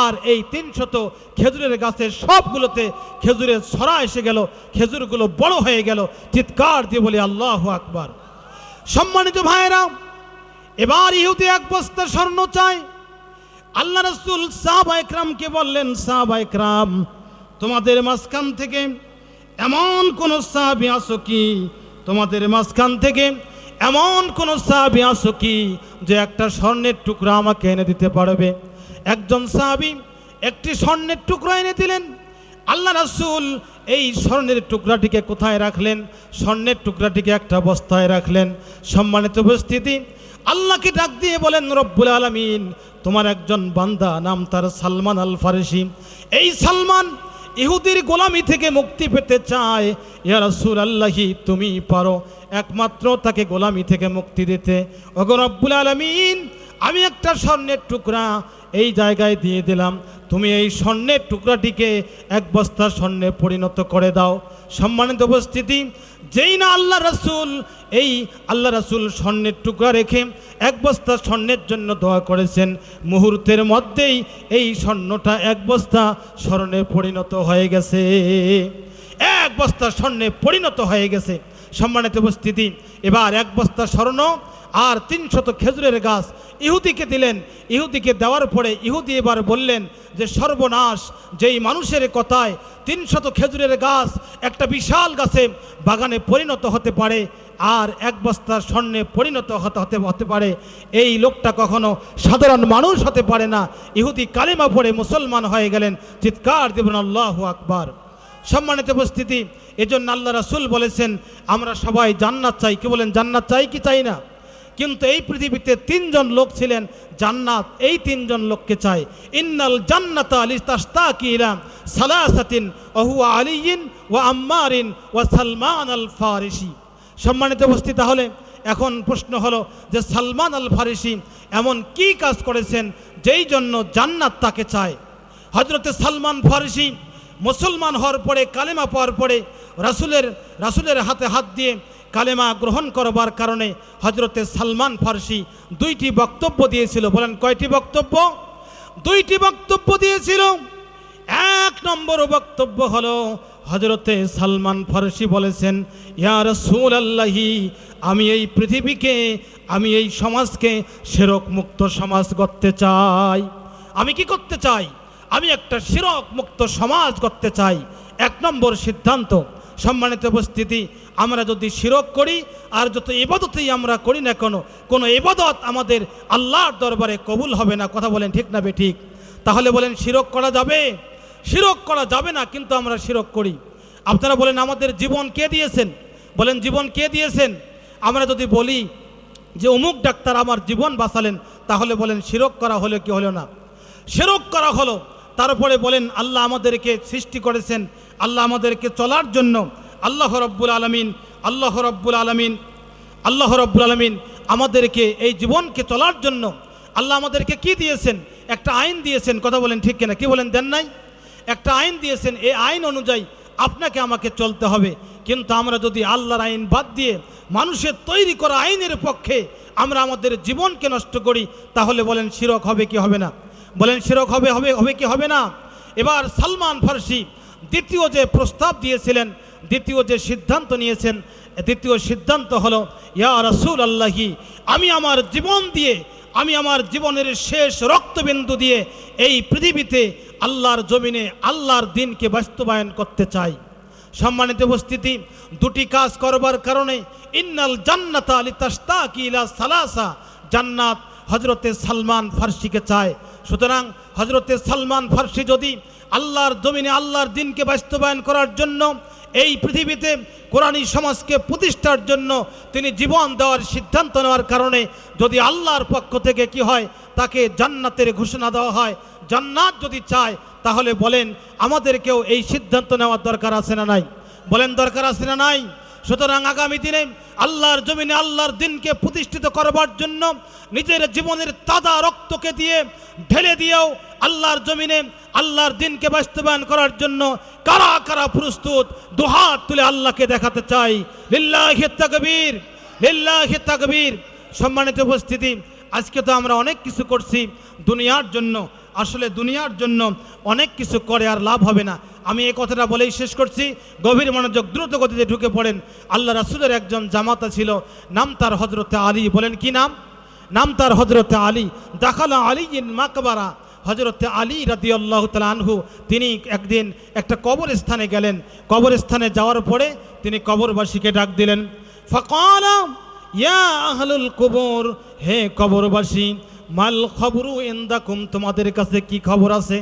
আর এই 300 খেজুরের গাছের সবগুলোতে খেজুরের ছড়া এসে গেল, খেজুরগুলো বড় হয়ে গেল। চিৎকার দিয়ে বলি আল্লাহু আকবার। সম্মানিত ভাইয়েরা, এবার ইহুদি 1 বস্তা স্বর্ণ চায়। আল্লাহ রাসূল সাহাবায়ে কেরামকে বললেন, সাহাবায়ে কেরাম, তোমাদের মাঝখান থেকে এমন কোন সাহাবী আছো কি? তোমাদের মাঝখান থেকে এমন কোন সাহাবী আছো কি যে একটা স্বর্ণের টুকরা আমাকে এনে দিতে পারবে? একজন সাহাবী একটি স্বর্ণের টুকরা এনে দিলেন। আল্লাহ রাসূল এই স্বর্ণের টুকরাটিকে কোথায় রাখলেন? স্বর্ণের টুকরাটিকে একটা বস্তায় রাখলেন। সম্মানিত উপস্থিতি, আল্লাহকে ডাক দিয়ে বলেন, রব্বুল আলামিন, তোমার একজন বান্দা, নাম তার সালমান আল ফারসি। এই সালমান ইহুদির গোলামি থেকে মুক্তি পেতে চায়। ইয়া রাসূলুল্লাহি, তুমি পারো একমাত্র তাকে গোলামি থেকে মুক্তি দিতে। ওগো রব্বুল আলামিন, আমি একটা স্বর্ণের টুকরা এই জায়গায় দিয়ে দিলাম, তুমি এই স্বর্ণের টুকরাটিকে 1 বস্তা স্বর্ণে পরিণত করে দাও। সম্মানিত উপস্থিতি, যেই না আল্লাহ রাসূল স্বর্ণের টুকরা রেখে 1 বস্তা স্বর্ণের জন্য দোয়া করেছেন, মুহূর্তের মধ্যেই এই স্বর্ণটা 1 বস্তা স্বর্ণে পরিণত হয়ে গেছে। 1 বস্তা স্বর্ণে পরিণত হয়ে গেছে। সম্মানিত উপস্থিতি, এবার 1 বস্তা স্বর্ণ আর 300 খেজুরের গাছ ইহুদিকে দিলেন। ইহুদিকে দেওয়ার পরে ইহুদি এবার বললেন যে, সর্বনাশ, যেই মানুষের কথায় 300 খেজুরের গাছ একটা বিশাল গাছে বাগানে পরিণত হতে পারে আর 1 বস্তা স্বর্ণে পরিণত হতে পারে, এই লোকটা কখনো সাধারণ মানুষ হতে পারে না। ইহুদি কালেমা পড়ে মুসলমান হয়ে গেলেন। চিৎকার দেবেন আল্লাহু আকবার। সম্মানিত উপস্থিতি, এজন্য আল্লাহ রাসূল বলেছেন, আমরা সবাই জান্নাত চাই। কি বলেন? জান্নাত চাই কি চাই না? কিন্তু এই পৃথিবীতে তিনজন লোক ছিলেন জান্নাত এই তিনজন লোককে চায়। ইন্নাল জান্নাতা লিতাশতাকি ইলা সালাসাতিন ওয়া হুয়া আলিয়্যিন ওয়া আম্মারিন ওয়া সালমান আল ফারিসি। সম্মানিত উপস্থিতি, তাহলে এখন প্রশ্ন হলো যে সালমান আল ফারিসি এমন কি কাজ করেছেন যেই জন্য জান্নাত তাকে চায়? হযরতে সালমান ফারিসি মুসলমান হওয়ার পরে, কালেমা পাওয়ার পরে রাসূলের হাতে হাত দিয়ে কালেমা গ্রহণ করবার কারণে হযরতে সালমান ফারসি দুইটি বক্তব্য দিয়েছিল। বলেন কয়টি বক্তব্য? দুইটি বক্তব্য দিয়েছিল। এক নম্বর বক্তব্য হলো হযরতে সালমান ফারসি বলেছেন, ইয়া রাসূলুল্লাহি, আমি এই পৃথিবীকে, আমি এই সমাজকে শিরক মুক্ত সমাজ করতে চাই। আমি কি করতে চাই? আমি একটা শিরক মুক্ত সমাজ করতে চাই। এক নম্বর সিদ্ধান্ত। সম্মানিত উপস্থিতি, আমরা যদি শিরক করি আর যত ইবাদতেই আমরা করি না কোনো ইবাদত আমাদের আল্লাহর দরবারে কবুল হবে না। কথা বলেন ঠিক না বেঠিক? তাহলে বলেন শিরক করা যাবে? শিরক করা যাবে না, কিন্তু আমরা শিরক করি। আপনারা বলেন আমাদের জীবন কে দিয়েছেন? বলেন জীবন কে দিয়েছেন? আমরা যদি বলি যে অমুক ডাক্তার আমার জীবন বাঁচালেন, তাহলে বলেন শিরক করা হলো কি হলো না? শিরক করা হলো। তারপরে বলেন আল্লাহ আমাদেরকে সৃষ্টি করেছেন, আল্লাহ আমাদেরকে চলার জন্য আল্লাহ রব্বুল আলামিন আমাদেরকে এই জীবনকে চলার জন্য আল্লাহ আমাদেরকে কি দিয়েছেন? একটা আইন দিয়েছেন। কথা বলেন ঠিক কিনা? কি বলেন? দেন নাই? একটা আইন দিয়েছেন। এই আইন অনুযায়ী আপনাকে আমাকে চলতে হবে। কিন্তু আমরা যদি আল্লাহর আইন বাদ দিয়ে মানুষের তৈরি করা আইনের পক্ষে আমরা আমাদের জীবনকে নষ্ট করি, তাহলে বলেন শিরক হবে কি হবে না? বলেন শিরক হবে কি হবে না? এবার সালমান ফারসি দ্বিতীয় যে প্রস্তাব দিয়েছিলেন, দ্বিতীয় যে সিদ্ধান্ত নিয়েছেন, দ্বিতীয় সিদ্ধান্ত হলো, ইয়া রাসূলুল্লাহি, আমি আমার জীবন দিয়ে, আমি আমার জীবনের শেষ রক্তবিন্দু দিয়ে এই পৃথিবীতে আল্লাহর জমিনে আল্লাহর দ্বীনকে বাস্তবায়ন করতে চাই। সম্মানিত উপস্থিতি, দুটি কাজ করবার কারণে ইন্নাল জান্নাতা লিতাশতাকি ইলা সালাসা, জান্নাত হযরতে সালমান ফারসিকে চায়। সুতরাং হযরতে সালমান ফারসি যদি আল্লাহর জমিনে আল্লাহর দ্বীনকে বাস্তবায়ন করার জন্য, এই পৃথিবীতে কোরআনী সমাজকে প্রতিষ্ঠার জন্য তিনি জীবন দেওয়ার সিদ্ধান্ত নেওয়ার কারণে যদি আল্লাহর পক্ষ থেকে কি হয়, তাকে জান্নাতের ঘোষণা দেওয়া হয়, জান্নাত যদি চায়, তাহলে বলেন আমাদেরকেও এই সিদ্ধান্ত নেওয়ার দরকার আছে না নাই? বলেন দরকার আছে না নাই? সুতরাং আগামী দিনে আল্লাহর জমিনে আল্লাহর দ্বীনকে প্রতিষ্ঠিত করবার জন্য নিজের জীবনের তাজা রক্তকে দিয়ে ঢেলে দিয়েও আল্লাহর জমিনে আল্লাহর দ্বীনকে বাস্তবায়ন করার জন্য কারা কারা প্রস্তুত? দুহাত তুলে আল্লাহকে দেখাতে চাই। লিল্লাহি তাকবীর, লিল্লাহি তাকবীর। সম্মানিত উপস্থিতি, আজকে তো আমরা অনেক কিছু করছি দুনিয়ার জন্য। আসলে দুনিয়ার জন্য অনেক কিছু করে আর লাভ হবে না। আমি এই কথাটা বলেই শেষ করছি। গভীর মনোযোগ, দ্রুত গতিতে ঢুকে পড়েন। আল্লাহ রাসূলের একজন জামাতা ছিল, নাম তার হযরতে আলী। বলেন কি নাম? নাম তার হযরতে আলী। দাখালা আলীইন মাকবারা, হযরতে আলী রাদিয়াল্লাহু তাআলা আনহু তিনি একদিন একটা কবরস্থানে গেলেন। কবরস্থানে যাওয়ার পরে তিনি কবরবাসীকে ডাক দিলেন। ফাকালা ইয়া আহলুল কুবুর, হে কবরবাসী, মাল খবরু ইনদাকুম, তোমাদের কাছে কি খবর আছে?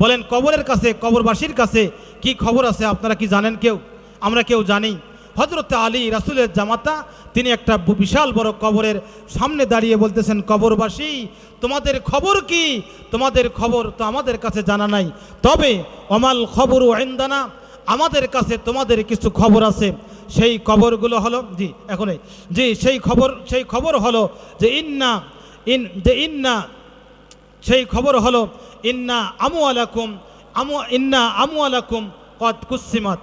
বলেন কবরের কাছে, কবরবাসীর কাছে কি খবর আছে আপনারা কি জানেন? কেউ? আমরা কেউ জানি? হযরতে আলী রাসূলের জামাতা, তিনি একটা বিশাল বড় কবরের সামনে দাঁড়িয়ে বলতেছেন, কবরবাসী তোমাদের খবর কি? তোমাদের খবর তো আমাদের কাছে জানা নাই, তবে অমাল খবরু ইনদানা, আমাদের কাছে তোমাদের কিছু খবর আছে। সেই খবরগুলো হলো সেই খবর হলো যে সেই খবর হলো ইন্না আমওয়ালাকুম কদ কুসিমাত।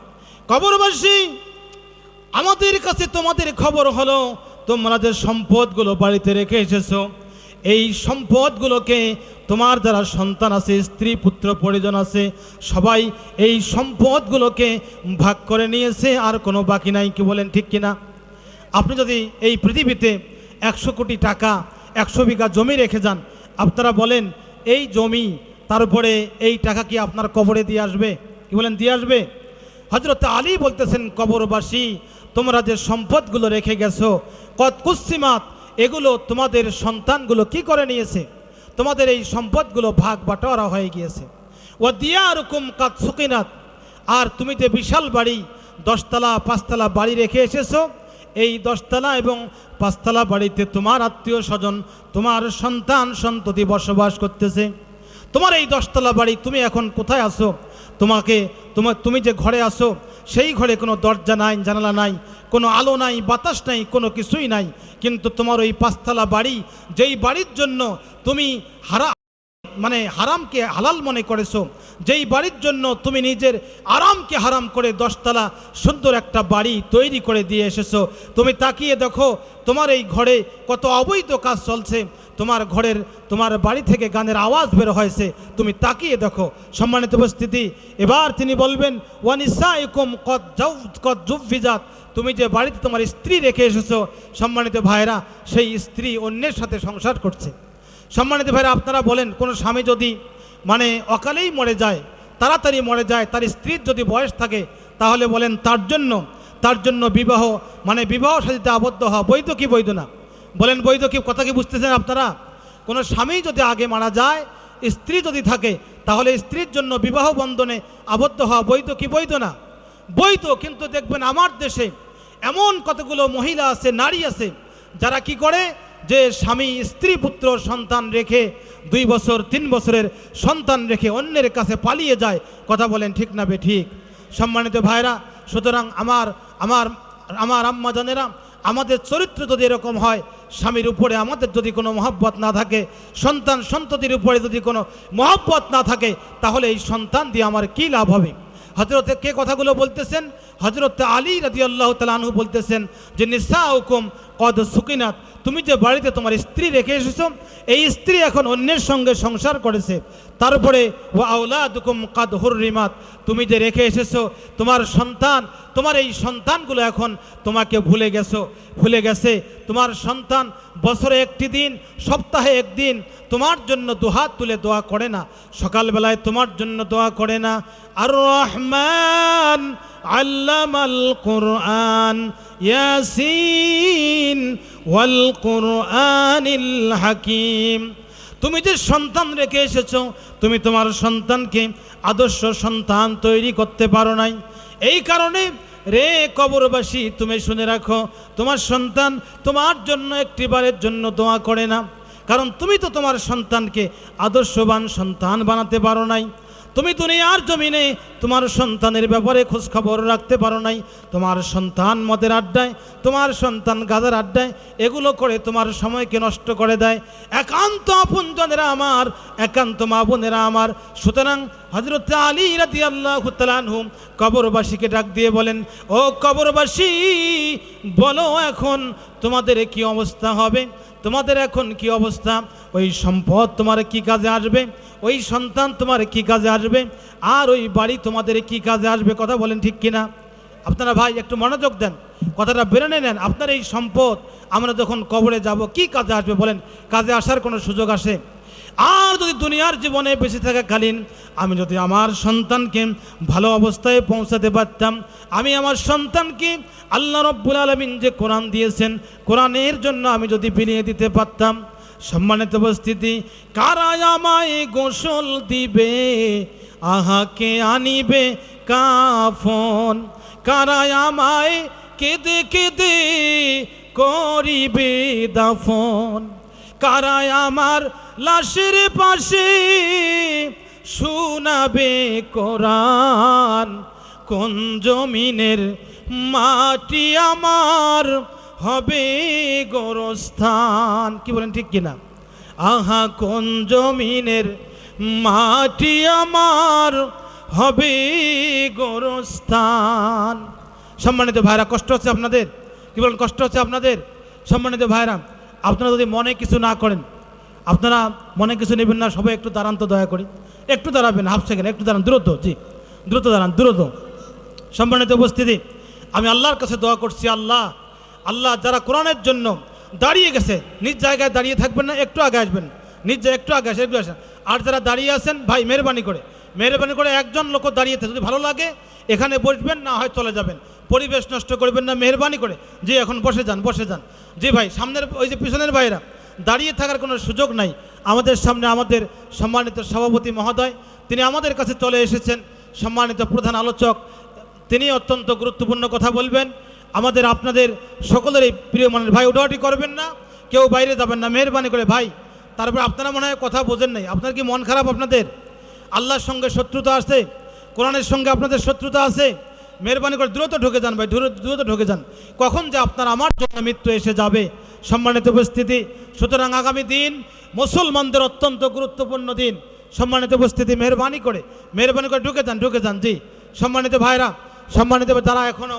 কবরবাসী, আমাদের কাছে তোমাদের খবর হলো তোমরা যে সম্পদগুলো বাড়িতে রেখে এসেছো, এই সম্পদগুলোকে তোমার যারা সন্তান আছে, স্ত্রী পুত্র পরিজন আছে, সবাই এই সম্পদগুলোকে ভাগ করে নিয়েছে, আর কোনো বাকি নাই। কি বলেন ঠিক কিনা? আপনি যদি এই পৃথিবীতে 100 কোটি টাকা, 100 বিঘা জমি রেখে যান, আপনারা বলেন এই জমি, তারপরে এই টাকা কি আপনার কবরে দিয়ে আসবে? কি বলেন দিয়ে আসবে? হযরত আলী বলতেছেন, কবরবাসী তোমরা যে সম্পদগুলো রেখে গেছো, কদ কুসিমাত, এগুলো তোমাদের সন্তানগুলো কি করে নিয়েছে? তোমাদের এই সম্পদগুলো ভাগ বাটোয়ারা হয়ে গিয়েছে। ওয়া দিয়ারুকুম কাদ সুকিনাত, আর তুমি যে বিশাল বাড়ি, 10 তলা 5 তলা বাড়ি রেখে এসেছো, এই 10 তলা এবং 5 তলা বাড়িতে তোমার আত্মীয় স্বজন, তোমার সন্তান সন্ততি বসবাস করতেছে। তোমার এই 10 তলা বাড়ি, তুমি এখন কোথায় আসো? তুমি যে ঘরে আসো সেই ঘরে কোনো দরজা নাই, জানালা নাই, কোনো আলো নাই, বাতাস নাই, কোনো কিছুই নাই। কিন্তু তোমার ওই 5 তলা বাড়ি, যেই বাড়ির জন্য তুমি হারামকে হালাল মনে করেছো, যেই বাড়ির জন্য তুমি নিজের আরামকে হারাম করে 10 তলা সুন্দর একটা বাড়ি তৈরি করে দিয়ে এসেছো, তুমি তাকিয়ে দেখো তোমার এই ঘরে কত অবৈধ কাজ চলছে। তোমার বাড়ি থেকে গানের আওয়াজ বের হয়েছে, তুমি তাকিয়ে দেখো। সম্মানিত উপস্থিতি, এবার তিনি বলবেন ওয়ানিসাইকুম কদ জুফিজাত, তুমি যে বাড়িতে তোমার স্ত্রী রেখে এসেছো, সম্মানিত ভাইরা, সেই স্ত্রী অন্যের সাথে সংসার করছে। সম্মানিত ভাইরা, আপনারা বলেন, কোনো স্বামী যদি অকালেই মরে যায়, তাড়াতাড়ি মরে যায়, তার স্ত্রীর যদি বয়স থাকে, তাহলে বলেন তার জন্য বিবাহ সাথীতে আবদ্ধ হওয়া বৈধ কি বৈধ না? বলেন বৈধ কি? কথা কি বুঝতেছেন আপনারা? কোনো স্বামী যদি আগে মারা যায়, স্ত্রী যদি থাকে, তাহলে স্ত্রীর জন্য বিবাহ বন্ধনে আবদ্ধ হওয়া বৈধ কি বৈধ না? বৈধ। কিন্তু দেখবেন আমার দেশে এমন কতগুলো মহিলা আছে, নারী আছে, যারা কি করে, যে স্বামী স্ত্রী পুত্র সন্তান রেখে 2 বছর 3 বছরের সন্তান রেখে অন্যের কাছে পালিয়ে যায়। কথা বলেন ঠিক না বেঠিক? সম্মানিত ভাইরা, সুতরাং আমার আম্মা জানেরা, আমাদের চরিত্র যদি এরকম হয়, স্বামীর উপরে আমাদের যদি কোনো মহব্বত না থাকে, সন্তান সন্ততির উপরে যদি কোনো মহব্বত না থাকে, তাহলে এই সন্তান দিয়ে আমার কী লাভ হবে? হযরতে কে কথাগুলো বলতেছেন? হযরত আলী রাদিয়াল্লাহু তাআলা আনহু বলতেছেন যে নিসাউকুম কদ সুকিনাত, তুমি যে বাড়িতে তোমার স্ত্রী রেখে এসেছো, এই স্ত্রী এখন অন্যের সঙ্গে সংসার করেছে। তারপরে ওয়া আওলাদুকুম কদ হুররিমাত, তুমি যে রেখে এসেছো তোমার এই সন্তানগুলো এখন তোমাকে ভুলে গেছে। তোমার সন্তান বছরে একটি দিন, সপ্তাহে একদিন তোমার জন্য দুহাত তুলে দোয়া করে না, সকালবেলায় তোমার জন্য দোয়া করে না। আর রহমান আল্লামাল কুরআন ইয়াসিন ওয়াল কুরআনিল হাকিম, তুমি যে সন্তান রেখে এসেছো, তুমি তোমার সন্তানকে আদর্শ সন্তান তৈরি করতে পারো নাই। এই কারণে রে কবরবাসী, তুমি শুনে রাখো, তোমার সন্তান তোমার জন্য একটিবারের জন্য দোয়া করে না, কারণ তুমি তো তোমার সন্তানকে আদর্শবান সন্তান বানাতে পারো নাই। তুমি দুনিয়ার জমিনে তোমার সন্তানের ব্যাপারে খোঁজখবর রাখতে পারো নাই। তোমার সন্তান মদের আড্ডায়, তোমার সন্তান গাঁজার আড্ডায় এগুলো করে তোমার সময়কে নষ্ট করে দেয়। একান্ত আপনজনেরা আমার, একান্ত মা বোনেরা আমার, সুতরাং হযরত আলী রাদিয়াল্লাহু তাআলা আনহু কবরবাসীকে ডাক দিয়ে বলেন, ও কবরবাসী, বলো এখন তোমাদের কি অবস্থা হবে? তোমাদের এখন কি অবস্থা? ওই সম্পদ তোমার কি কাজে আসবে? ওই সন্তান তোমার কি কাজে আসবে? আর ওই বাড়ি তোমাদের কি কাজে আসবে? কথা বলেন ঠিক কিনা? আপনারা ভাই একটু মনোযোগ দেন, কথাটা বেড়ে নেন। আপনার এই সম্পদ আমরা যখন কবরে যাব, কি কাজে আসবে বলেন? কাজে আসার কোনো সুযোগ আসে? আর যদি দুনিয়ার জীবনে বেঁচে থাকাকালীন আমি যদি আমার সন্তানকে ভালো অবস্থায় পৌঁছাতে পারতাম, আমি আমার সন্তানকে আল্লাহ রাব্বুল আলামিন যে কোরআন দিয়েছেন, কোরআনের জন্য আমি যদি বিলিয়ে দিতে পারতাম। সম্মানিত উপস্থিতি, কারা আমায় গোসল দিবে, আহাকে আনিবে কাফন, কারা আমায় কেঁদে কেঁদে করিবে দাফন, কারা আমার লাশের পাশে শোনাবে কোরআন, কোন জমিনের মাটি আমার হবে গোরস্থান। কি বলেন ঠিক কিনা? আহা, কোন জমিনের মাটি আমার হবে গোরস্থান। সম্মানিত ভাইরা, কষ্ট হচ্ছে আপনাদের? কি বলেন, কষ্ট হচ্ছে আপনাদের? সম্মানিত ভাইরা, আপনারা যদি মনে কিছু না করেন, আপনারা মনে কিছু নেবেন না, সবাই একটু দাঁড়ান তো, দয়া করি একটু দাঁড়াবেন, হাফ সেকেন্ড একটু দাঁড়ান, দ্রুত, জি দ্রুত দাঁড়ান, দ্রুত। সম্মানিত উপস্থিতি, আমি আল্লাহর কাছে দোয়া করছি, আল্লাহ যারা কোরআনের জন্য দাঁড়িয়ে গেছে, নিজ জায়গায় দাঁড়িয়ে থাকবেন না, একটু আগে আসবেন, নিজ জায়গায় একটু আগে আসেন, একটু আসেন। আর যারা দাঁড়িয়ে আছেন ভাই, মেহরবানি করে একজন লোক দাঁড়িয়েছে, যদি ভালো লাগে এখানে বসবেন, না হয় চলে যাবেন, পরিবেশ নষ্ট করবেন না, মেহরবানি করে। জি, এখন বসে যান। জি ভাই, সামনের ওই যে পিছনের ভাইরা, দাঁড়িয়ে থাকার কোনো সুযোগ নাই। আমাদের সামনে আমাদের সম্মানিত সভাপতি মহোদয়, তিনি আমাদের কাছে চলে এসেছেন, সম্মানিত প্রধান আলোচক, তিনি অত্যন্ত গুরুত্বপূর্ণ কথা বলবেন। আমাদের আপনাদের সকলের এই প্রিয় মানুষ ভাই ওঠাওটি করবেন না, কেউ বাইরে যাবেন না, মেহরবানি করে ভাই। তারপরে আপনারা মনে হয় কথা বোঝেন নাই, আপনার কি মন খারাপ? আপনাদের আল্লাহর সঙ্গে শত্রুতা আছে, কোরআনের সঙ্গে আপনাদের শত্রুতা আছে। মেহরবানি করে দ্রুত ঢুকে যান ভাই, দ্রুত ঢুকে যান, কখন যে আপনার আমার জন্য মৃত্যু এসে যাবে। সম্মানিত উপস্থিতি, সুতরাং আগামী দিন মুসলমানদের অত্যন্ত গুরুত্বপূর্ণ দিন। সম্মানিত উপস্থিতি, মেহরবানি করে ঢুকে যান জি। সম্মানিত ভাইরা, সম্মানিত যারা এখনও